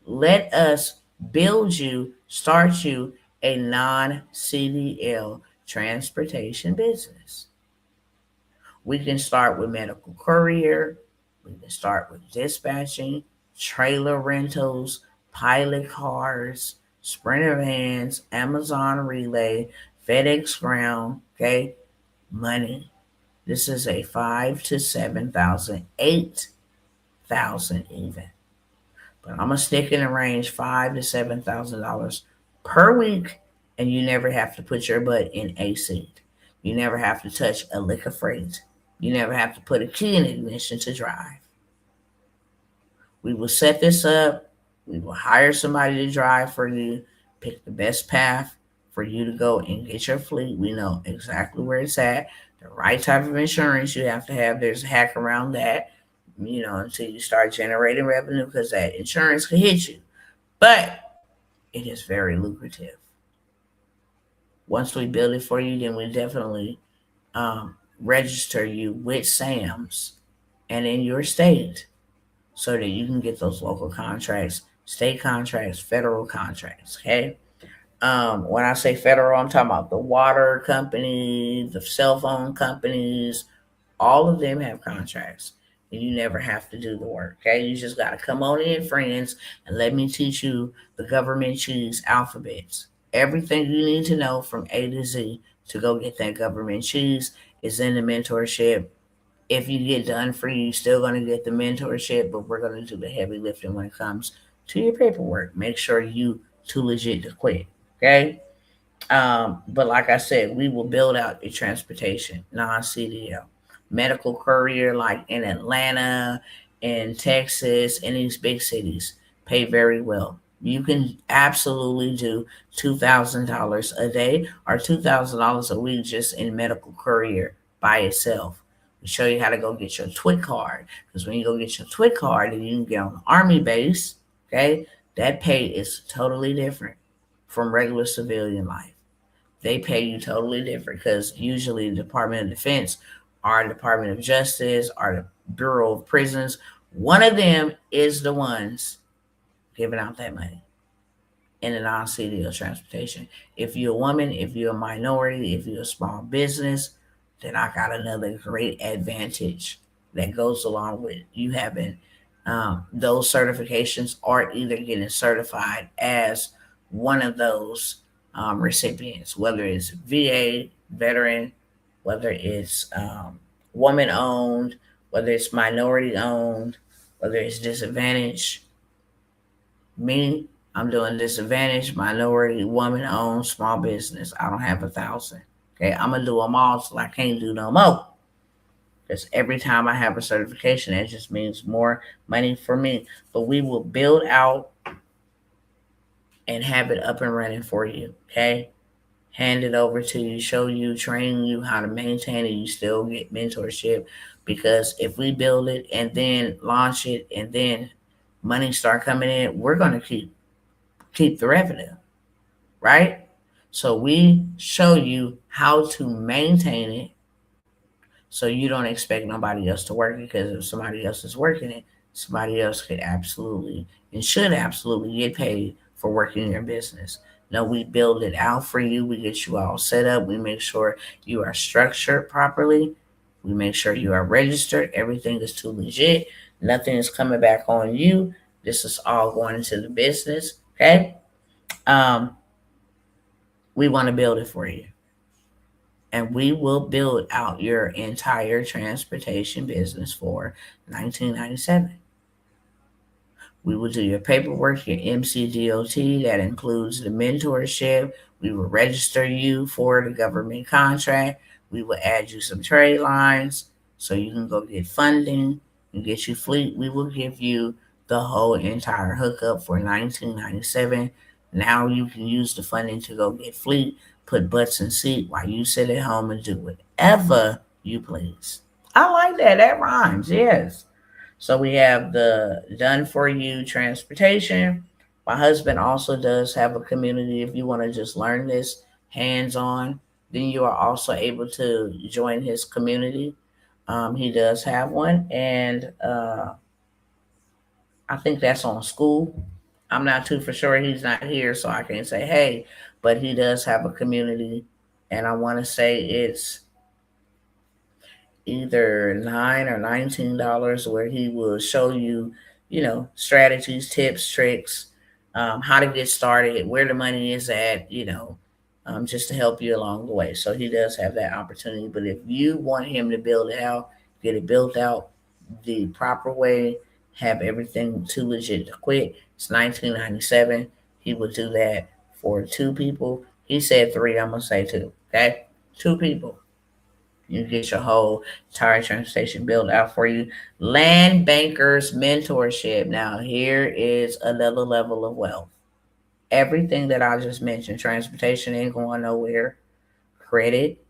let us build you, start you a non-CDL transportation business. We can start with medical courier. We can start with dispatching, trailer rentals, pilot cars, Sprinter vans, Amazon Relay, FedEx Ground. Okay, money. This is a 5 to 7,000, 8,000 even. But I'm gonna stick in the range $5,000 to $7,000 per week, and you never have to put your butt in a seat. You never have to touch a lick of freight. You never have to put a key in ignition to drive. We will set this up. We will hire somebody to drive for you, pick the best path for you to go and get your fleet. We know exactly where it's at, the right type of insurance you have to have. There's a hack around that, until you start generating revenue because that insurance can hit you. But it is very lucrative. Once we build it for you, then we definitely register you with SAMs and in your state so that you can get those local contracts, state contracts, federal contracts. Okay. When I say federal, I'm talking about the water company, the cell phone companies, all of them have contracts. And you never have to do the work. Okay. You just got to come on in, friends, and let me teach you the government cheese alphabets. Everything you need to know from A to Z to go get that government cheese is in the mentorship. If you get done for you, you're still going to get the mentorship, but we're going to do the heavy lifting when it comes to your paperwork. Make sure you too legit to quit. Okay. But like I said, we will build out your transportation, non-CDL, medical courier, like in Atlanta, in Texas, in these big cities, pay very well. You can absolutely do $2,000 a day or $2,000 a week just in medical courier by itself. We show you how to go get your TWIC card, because when you go get your TWIC card, then you can get on the Army base. Okay, that pay is totally different from regular civilian life. They pay you totally different because usually the Department of Defense or Department of Justice or the Bureau of Prisons, one of them is the ones giving out that money in the non-CDL transportation. If you're a woman, if you're a minority, if you're a small business, then I got another great advantage that goes along with you having those certifications or either getting certified as one of those recipients, whether it's VA, veteran, whether it's woman owned, whether it's minority owned, whether it's disadvantaged. Me, I'm doing disadvantaged, minority, woman owned, small business. I don't have 1,000. Okay, I'm gonna do them all till I can't do no more. Because every time I have a certification, it just means more money for me. But we will build out and have it up and running for you. Okay, hand it over to you, show you, train you how to maintain it. You still get mentorship because if we build it and then launch it and then money start coming in, we're gonna keep the revenue, right? So we show you how to maintain it so you don't expect nobody else to work it, because if somebody else is working it, somebody else could absolutely and should absolutely get paid for working your business. No, we build it out for you. We get you all set up. We make sure you are structured properly. We make sure you are registered. Everything is too legit. Nothing is coming back on you. This is all going into the business. Okay. Um, we want to build it for you. And we will build out your entire transportation business for $1997. We will do your paperwork, your MCDOT, that includes the mentorship. We will register you for the government contract. We will add you some trade lines so you can go get funding. and get you fleet, we will give you the whole entire hookup for $19.97. Now you can use the funding to go get fleet, put butts in seat while you sit at home and do whatever you please. I like that. That rhymes. Yes. So we have the done for you transportation. My husband also does have a community. If you want to just learn this hands on, then you are also able to join his community. He does have one, and I think that's on school. I'm not too for sure. He's not here, so I can't say hey, but he does have a community, and I want to say it's either $9 or $19 where he will show you, strategies, tips, tricks, how to get started, where the money is at, just to help you along the way. So he does have that opportunity. But if you want him to build it out, get it built out the proper way, have everything too legit to quit, it's $19.97. He would do that for two people. He said three. I'm gonna say two. Okay, two people. You get your whole entire transportation built out for you. Land bankers mentorship. Now, here is another level of wealth. Everything that I just mentioned, transportation ain't going nowhere. Credit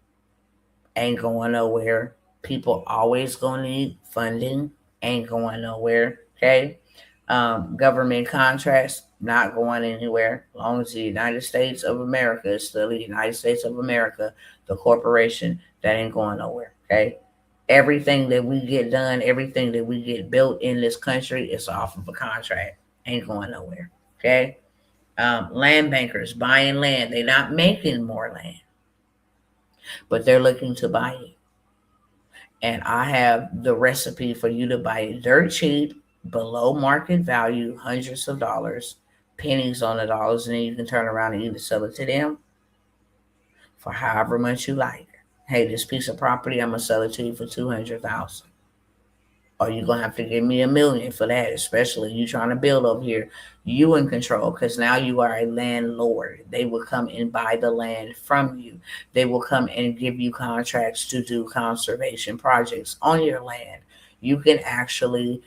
ain't going nowhere. People always gonna need funding, ain't going nowhere. Okay. Government contracts not going anywhere. As long as the United States of America is still the United States of America, the corporation, that ain't going nowhere. Okay. Everything that we get done, everything that we get built in this country is off of a contract. Ain't going nowhere. Okay. Land bankers buying land. They're not making more land, but they're looking to buy it. And I have the recipe for you to buy it dirt cheap, below market value, hundreds of dollars, pennies on the dollars, and then you can turn around and either sell it to them for however much you like. Hey, this piece of property, I'm gonna sell it to you for 200,000. Or you're gonna have to give me $1 million for that, especially you trying to build over here. You in control, because now you are a landlord. They will come and buy the land from you. They will come and give you contracts to do conservation projects on your land. You can actually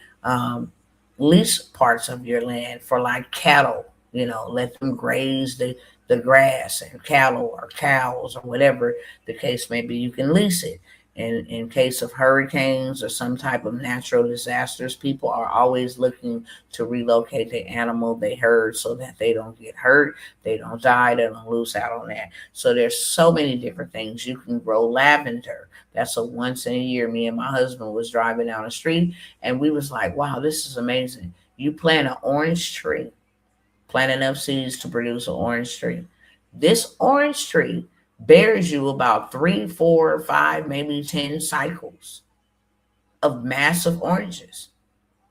lease parts of your land for like cattle. Let them graze the grass and cattle or cows or whatever the case may be. You can lease it. And in case of hurricanes or some type of natural disasters, people are always looking to relocate the animal they herd so that they don't get hurt, they don't die, they don't lose out on that. So there's so many different things. You can grow lavender. That's a once in a year. Me and my husband was driving down the street and we was like, wow, this is amazing. You plant an orange tree, plant enough seeds to produce an orange tree. This orange tree bears you about 3, 4, 5, maybe 10 cycles of massive oranges.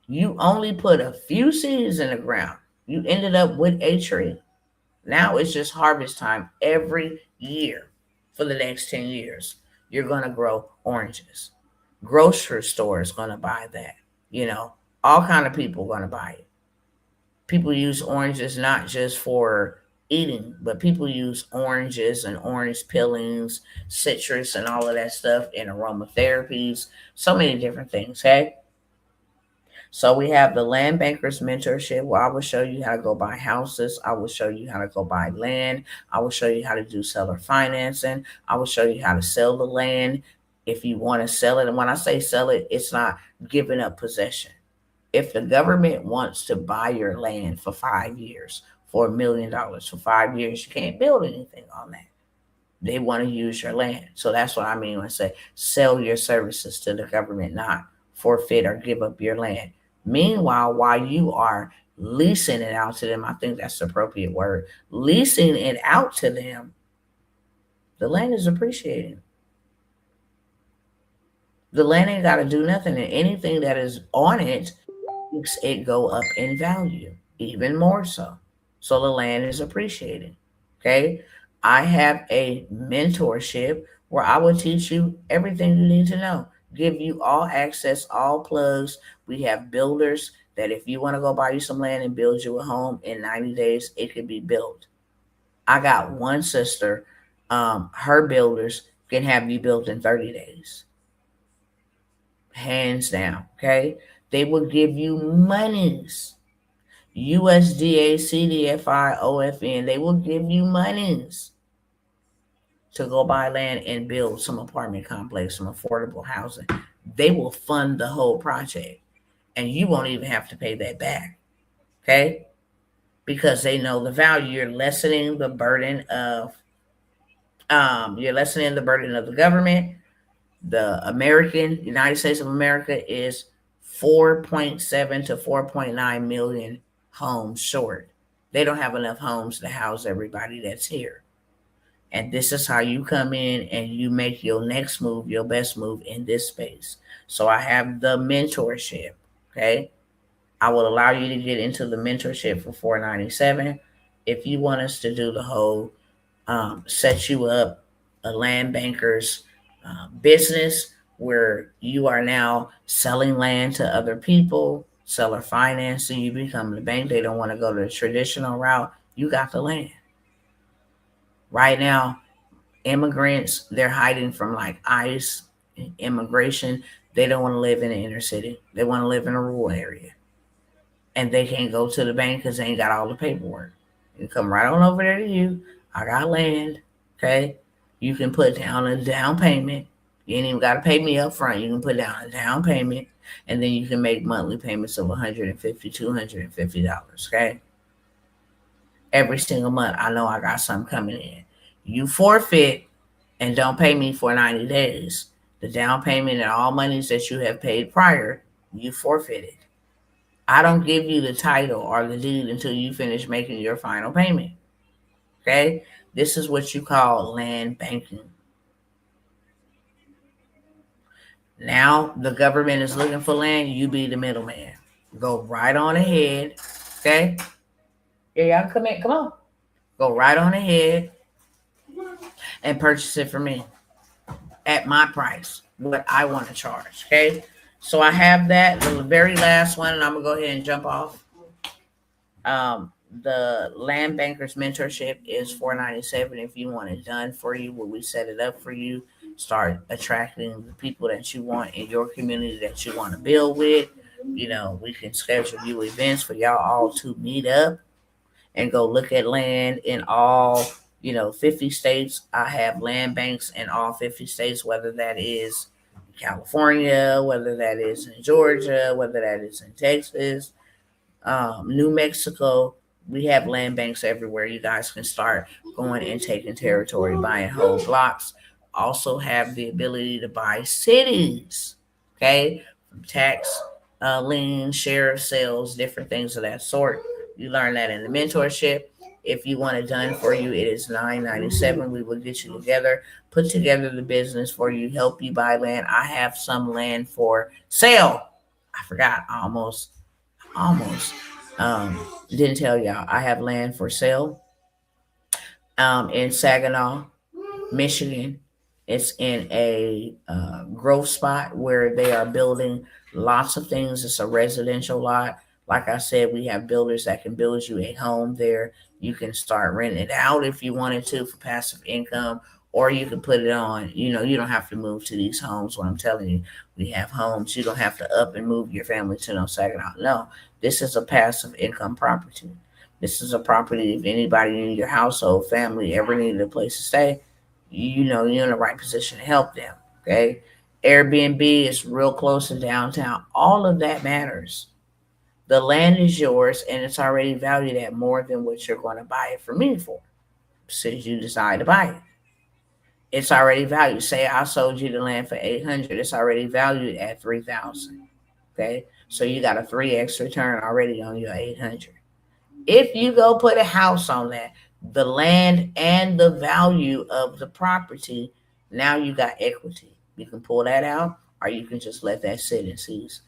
You only put a few seeds in the ground. You ended up with a tree. Now it's just harvest time every year for the next 10 years. You're going to grow oranges. Grocery store is going to buy that. All kind of people are going to buy it. People use oranges not just for eating, but people use oranges and orange peelings, citrus, and all of that stuff in aromatherapies, so many different things. Hey, so we have the land bankers mentorship where I will show you how to go buy houses. I will show you how to go buy land. I will show you how to do seller financing. I will show you how to sell the land if you want to sell it. And when I say sell it, it's not giving up possession. If the government wants to buy your land for 5 years for $1 million for 5 years, you can't build anything on that. They want to use your land. So that's what I mean when I say sell your services to the government, not forfeit or give up your land. Meanwhile, while you are leasing it out to them, I think that's the appropriate word, leasing it out to them, the land is appreciating. The land ain't got to do nothing, and anything that is on it makes it go up in value even more so. So the land is appreciating. Okay. I have a mentorship where I will teach you everything you need to know, give you all access, all plugs. We have builders that if you want to go buy you some land and build you a home in 90 days, it can be built. I got one sister, her builders can have you built in 30 days. hands down. Okay, they will give you monies. USDA, CDFI, OFN, they will give you monies to go buy land and build some apartment complex, some affordable housing. They will fund the whole project, and you won't even have to pay that back. Okay, because they know the value. You're lessening the burden of the government. The United States of America is 4.7 to 4.9 million homes short. They don't have enough homes to house everybody that's here. And this is how you come in and you make your next move, your best move in this space. So I have the mentorship. Okay. I will allow you to get into the mentorship for $497. If you want us to do the whole set you up a land banker's business where you are now selling land to other people, seller financing, you become the bank. They don't want to go the traditional route. You got the land. Right now, immigrants, they're hiding from like ICE, immigration. They don't want to live in the inner city. They want to live in a rural area. And they can't go to the bank because they ain't got all the paperwork. You come right on over there to you. I got land. Okay. You can put down a down payment. You ain't even got to pay me up front. You can put down a down payment and then you can make monthly payments of $150, $250. Okay. Every single month, I know I got something coming in. You forfeit and don't pay me for 90 days. The down payment and all monies that you have paid prior, you forfeited. I don't give you the title or the deed until you finish making your final payment. Okay? This is what you call land banking. Now the government is looking for land, you be the middleman. Go right on ahead. Okay? Yeah, y'all come in. Come on. Go right on ahead and purchase it from me at my price, what I want to charge. Okay? So I have that, the very last one, and I'm gonna go ahead and jump off. The land bankers mentorship is $497 if you want it done for you. Where we set it up for you, start attracting the people that you want in your community that you want to build with. We can schedule you events for y'all all to meet up and go look at land in all 50 states. I have land banks in all 50 states, whether that is California, whether that is in Georgia, whether that is in Texas, New Mexico. We have land banks everywhere. You guys can start going and taking territory, buying whole blocks. Also have the ability to buy cities, okay, from tax lien, share of sales, different things of that sort. You learn that in the mentorship. If you want it done for you, it is $997. We will get you together, put together the business for you, help you buy land. I have some land for sale. I forgot almost. Didn't tell y'all. I have land for sale in Saginaw, Michigan. It's in a growth spot where they are building lots of things. It's a residential lot. Like I said, we have builders that can build you a home there. You can start renting it out if you wanted to for passive income, or you can put it on. You don't have to move to these homes. What I'm telling you, we have homes. You don't have to up and move your family to no Saginaw. No, this is a passive income property. This is a property. If anybody in your household, family ever needed a place to stay, you're in the right position to help them. Okay. Airbnb is real close to downtown. All of that matters. The land is yours and it's already valued at more than what you're going to buy it from me for. Since you decide to buy it, it's already valued. Say I sold you the land for 800, it's already valued at 3,000. Okay. So you got a 3x return already on your 800. If you go put a house on that, the land and the value of the property, now you got equity. You can pull that out or you can just let that sit and seize.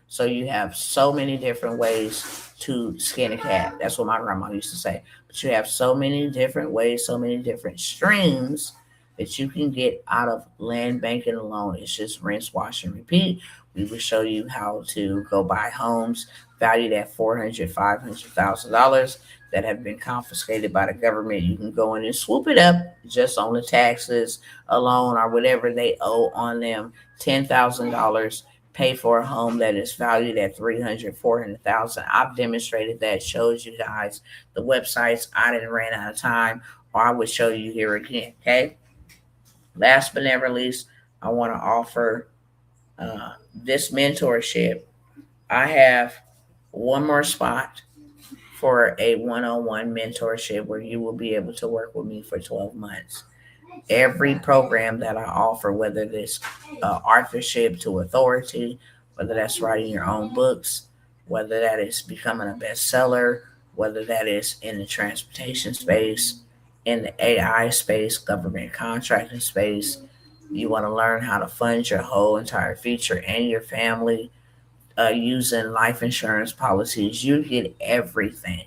So you have so many different ways to skin a cat. That's what my grandma used to say. But you have so many different ways, so many different streams that you can get out of land banking alone. It's just rinse, wash, and repeat. We will show you how to go buy homes valued at $400,000, $500,000 that have been confiscated by the government. You can go in and swoop it up just on the taxes alone or whatever they owe on them. $10,000 pay for a home that is valued at 300, 400,000. I've demonstrated that, shows you guys the websites. I didn't ran out of time, or I would show you here again. Okay. Last but never least, I want to offer this mentorship. I have one more spot for a one-on-one mentorship where you will be able to work with me for 12 months. Every program that I offer, whether it's authorship to authority, whether that's writing your own books, whether that is becoming a bestseller, whether that is in the transportation space, in the AI space, government contracting space, you want to learn how to fund your whole entire future and your family using life insurance policies, you get everything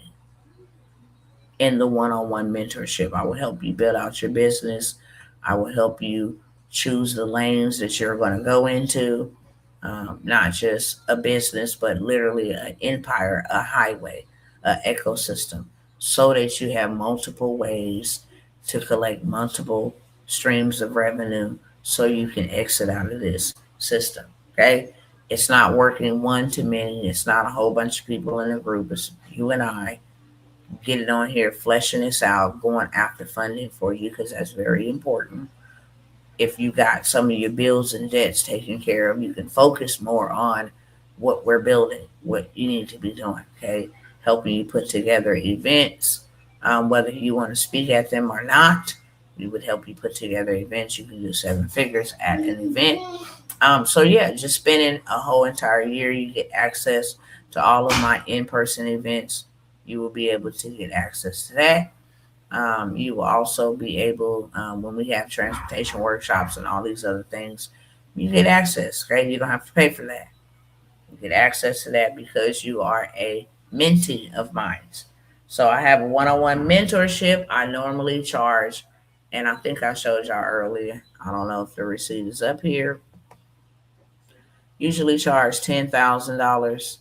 in the one-on-one mentorship. I will help you build out your business. I will help you choose the lanes that you're going to go into, not just a business, but literally an empire, a highway, an ecosystem, so that you have multiple ways to collect multiple streams of revenue so you can exit out of this system. Okay? It's not working one to many. It's not a whole bunch of people in a group. It's you and I getting on here, fleshing this out, going after funding for you because that's very important. If you got some of your bills and debts taken care of, you can focus more on what we're building, what you need to be doing. Okay, helping you put together events, whether you want to speak at them or not. We would help you put together events. You can do seven figures at an event. So yeah, just spending a whole entire year, you get access to all of my in-person events. You will be able to get access to that. You will also be able, when we have transportation workshops and all these other things, you get access. Okay, you don't have to pay for that. You get access to that because you are a mentee of mine. So I have a one-on-one mentorship. I normally charge, and I think I showed y'all earlier. I don't know if the receipt is up here. Usually charge $10,000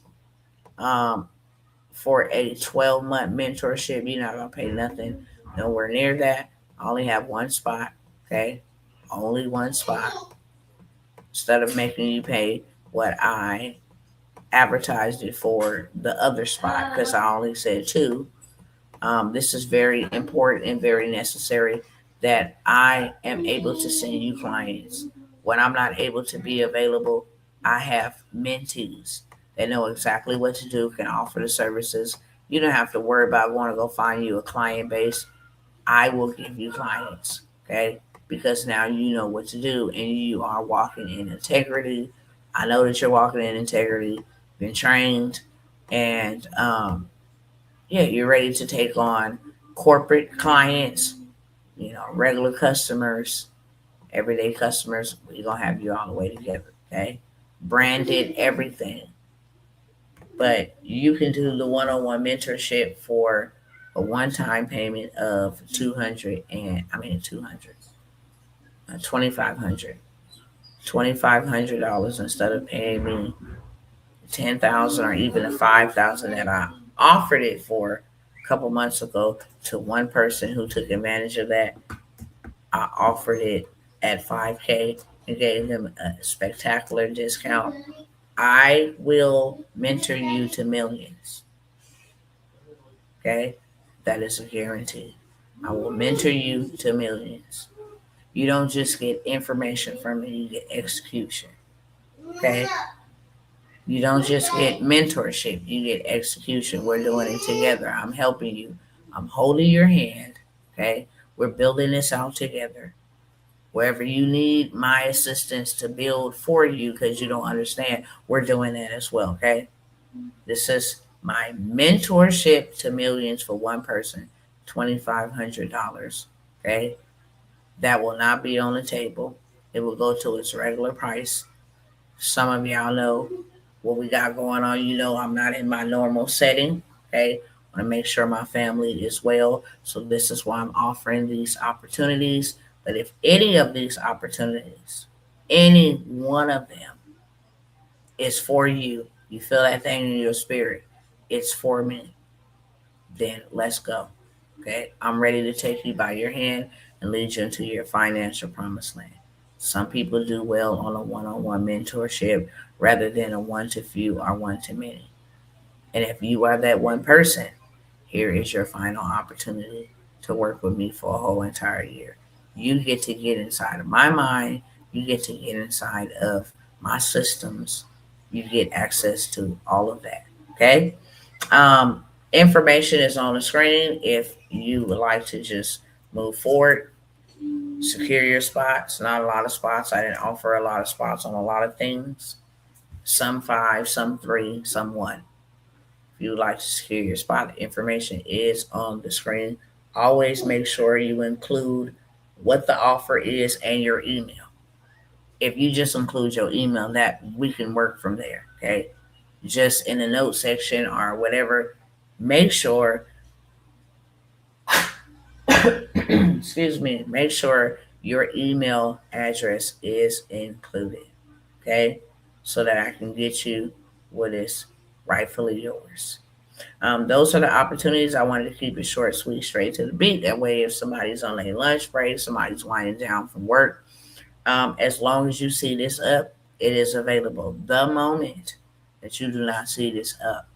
um, for a 12-month mentorship. You're not gonna pay nothing, nowhere near that. I only have one spot. Okay, only one spot. Instead of making you pay what I advertised it for the other spot, because I only said two. This is very important and very necessary that I am able to send you clients. When I'm not able to be available, I have mentees. They know exactly what to do, can offer the services. You don't have to worry about going to go find you a client base. I will give you clients, okay? Because now you know what to do and you are walking in integrity. I know that you're walking in integrity, been trained, and yeah, you're ready to take on corporate clients, regular customers, everyday customers. We're gonna have you all the way together, okay? Branded everything. But you can do the one-on-one mentorship for a one-time payment of 2,500, $2,500 instead of paying me 10,000 or even the 5,000 that I offered it for a couple months ago to one person who took advantage of that. I offered it at 5K and gave them a spectacular discount. I will mentor you to millions. Okay? That is a guarantee. I will mentor you to millions. You don't just get information from me, you get execution. Okay? You don't just get mentorship, you get execution. We're doing it together. I'm helping you. I'm holding your hand. Okay? We're building this out together. Wherever you need my assistance to build for you because you don't understand, we're doing that as well. Okay? This is my mentorship to millions for one person, $2,500. Okay? That will not be on the table. It will go to its regular price. Some of y'all know what we got going on. You know, I'm not in my normal setting. Okay. I want to make sure my family is well. So this is why I'm offering these opportunities. But if any of these opportunities, any one of them is for you, you feel that thing in your spirit, it's for me, then let's go. Okay. I'm ready to take you by your hand and lead you into your financial promised land. Some people do well on a one-on-one mentorship rather than a one to few or one to many. And if you are that one person, here is your final opportunity to work with me for a whole entire year. You get to get inside of my mind, you get to get inside of my systems, you get access to all of that. Okay? Information is on the screen if you would like to just move forward. Secure your spots. Not a lot of spots. I didn't offer a lot of spots on a lot of things. Some five, some three, some one. If you would like to secure your spot, information is on the screen. Always make sure you include what the offer is and your email. If you just include your email, that we can work from there. Okay. Just in the note section or whatever, make sure excuse me, make sure your email address is included. Okay. So that I can get you what is rightfully yours. Those are the opportunities. I wanted to keep it short, sweet, straight to the beat. That way, if somebody's on a lunch break, somebody's winding down from work, as long as you see this up, it is available. The moment that you do not see this up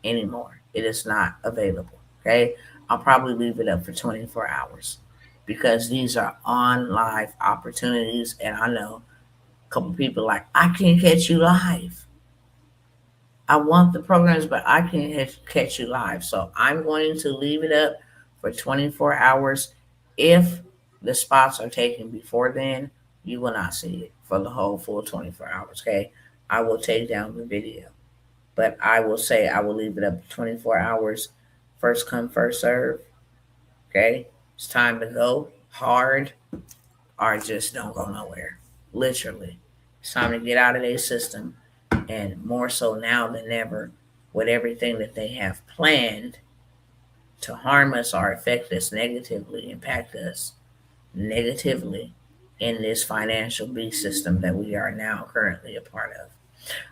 anymore, it is not available. Okay, I'll probably leave it up for 24 hours because these are on live opportunities, and I know a couple people like I can't catch you live. I want the programs, but I can't catch you live. So I'm going to leave it up for 24 hours. If the spots are taken before then, you will not see it for the whole full 24 hours. Okay. I will take down the video, but I will say I will leave it up to 24 hours. First come, first serve. Okay. It's time to go hard or just don't go nowhere. Literally. It's time to get out of their system, and more so now than ever, with everything that they have planned to harm us or affect us negatively, impact us negatively in this financial beast system that we are now currently a part of.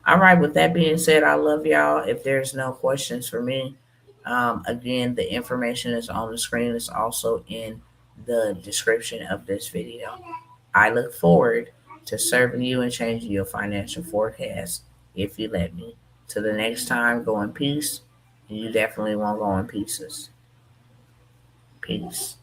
All right, with that being said, I love y'all. If there's no questions for me, again, the information is on the screen. It's also in the description of this video. I look forward to serving you and changing your financial forecast if you let me. Till the next time, go in peace. And you definitely won't go in pieces. Peace.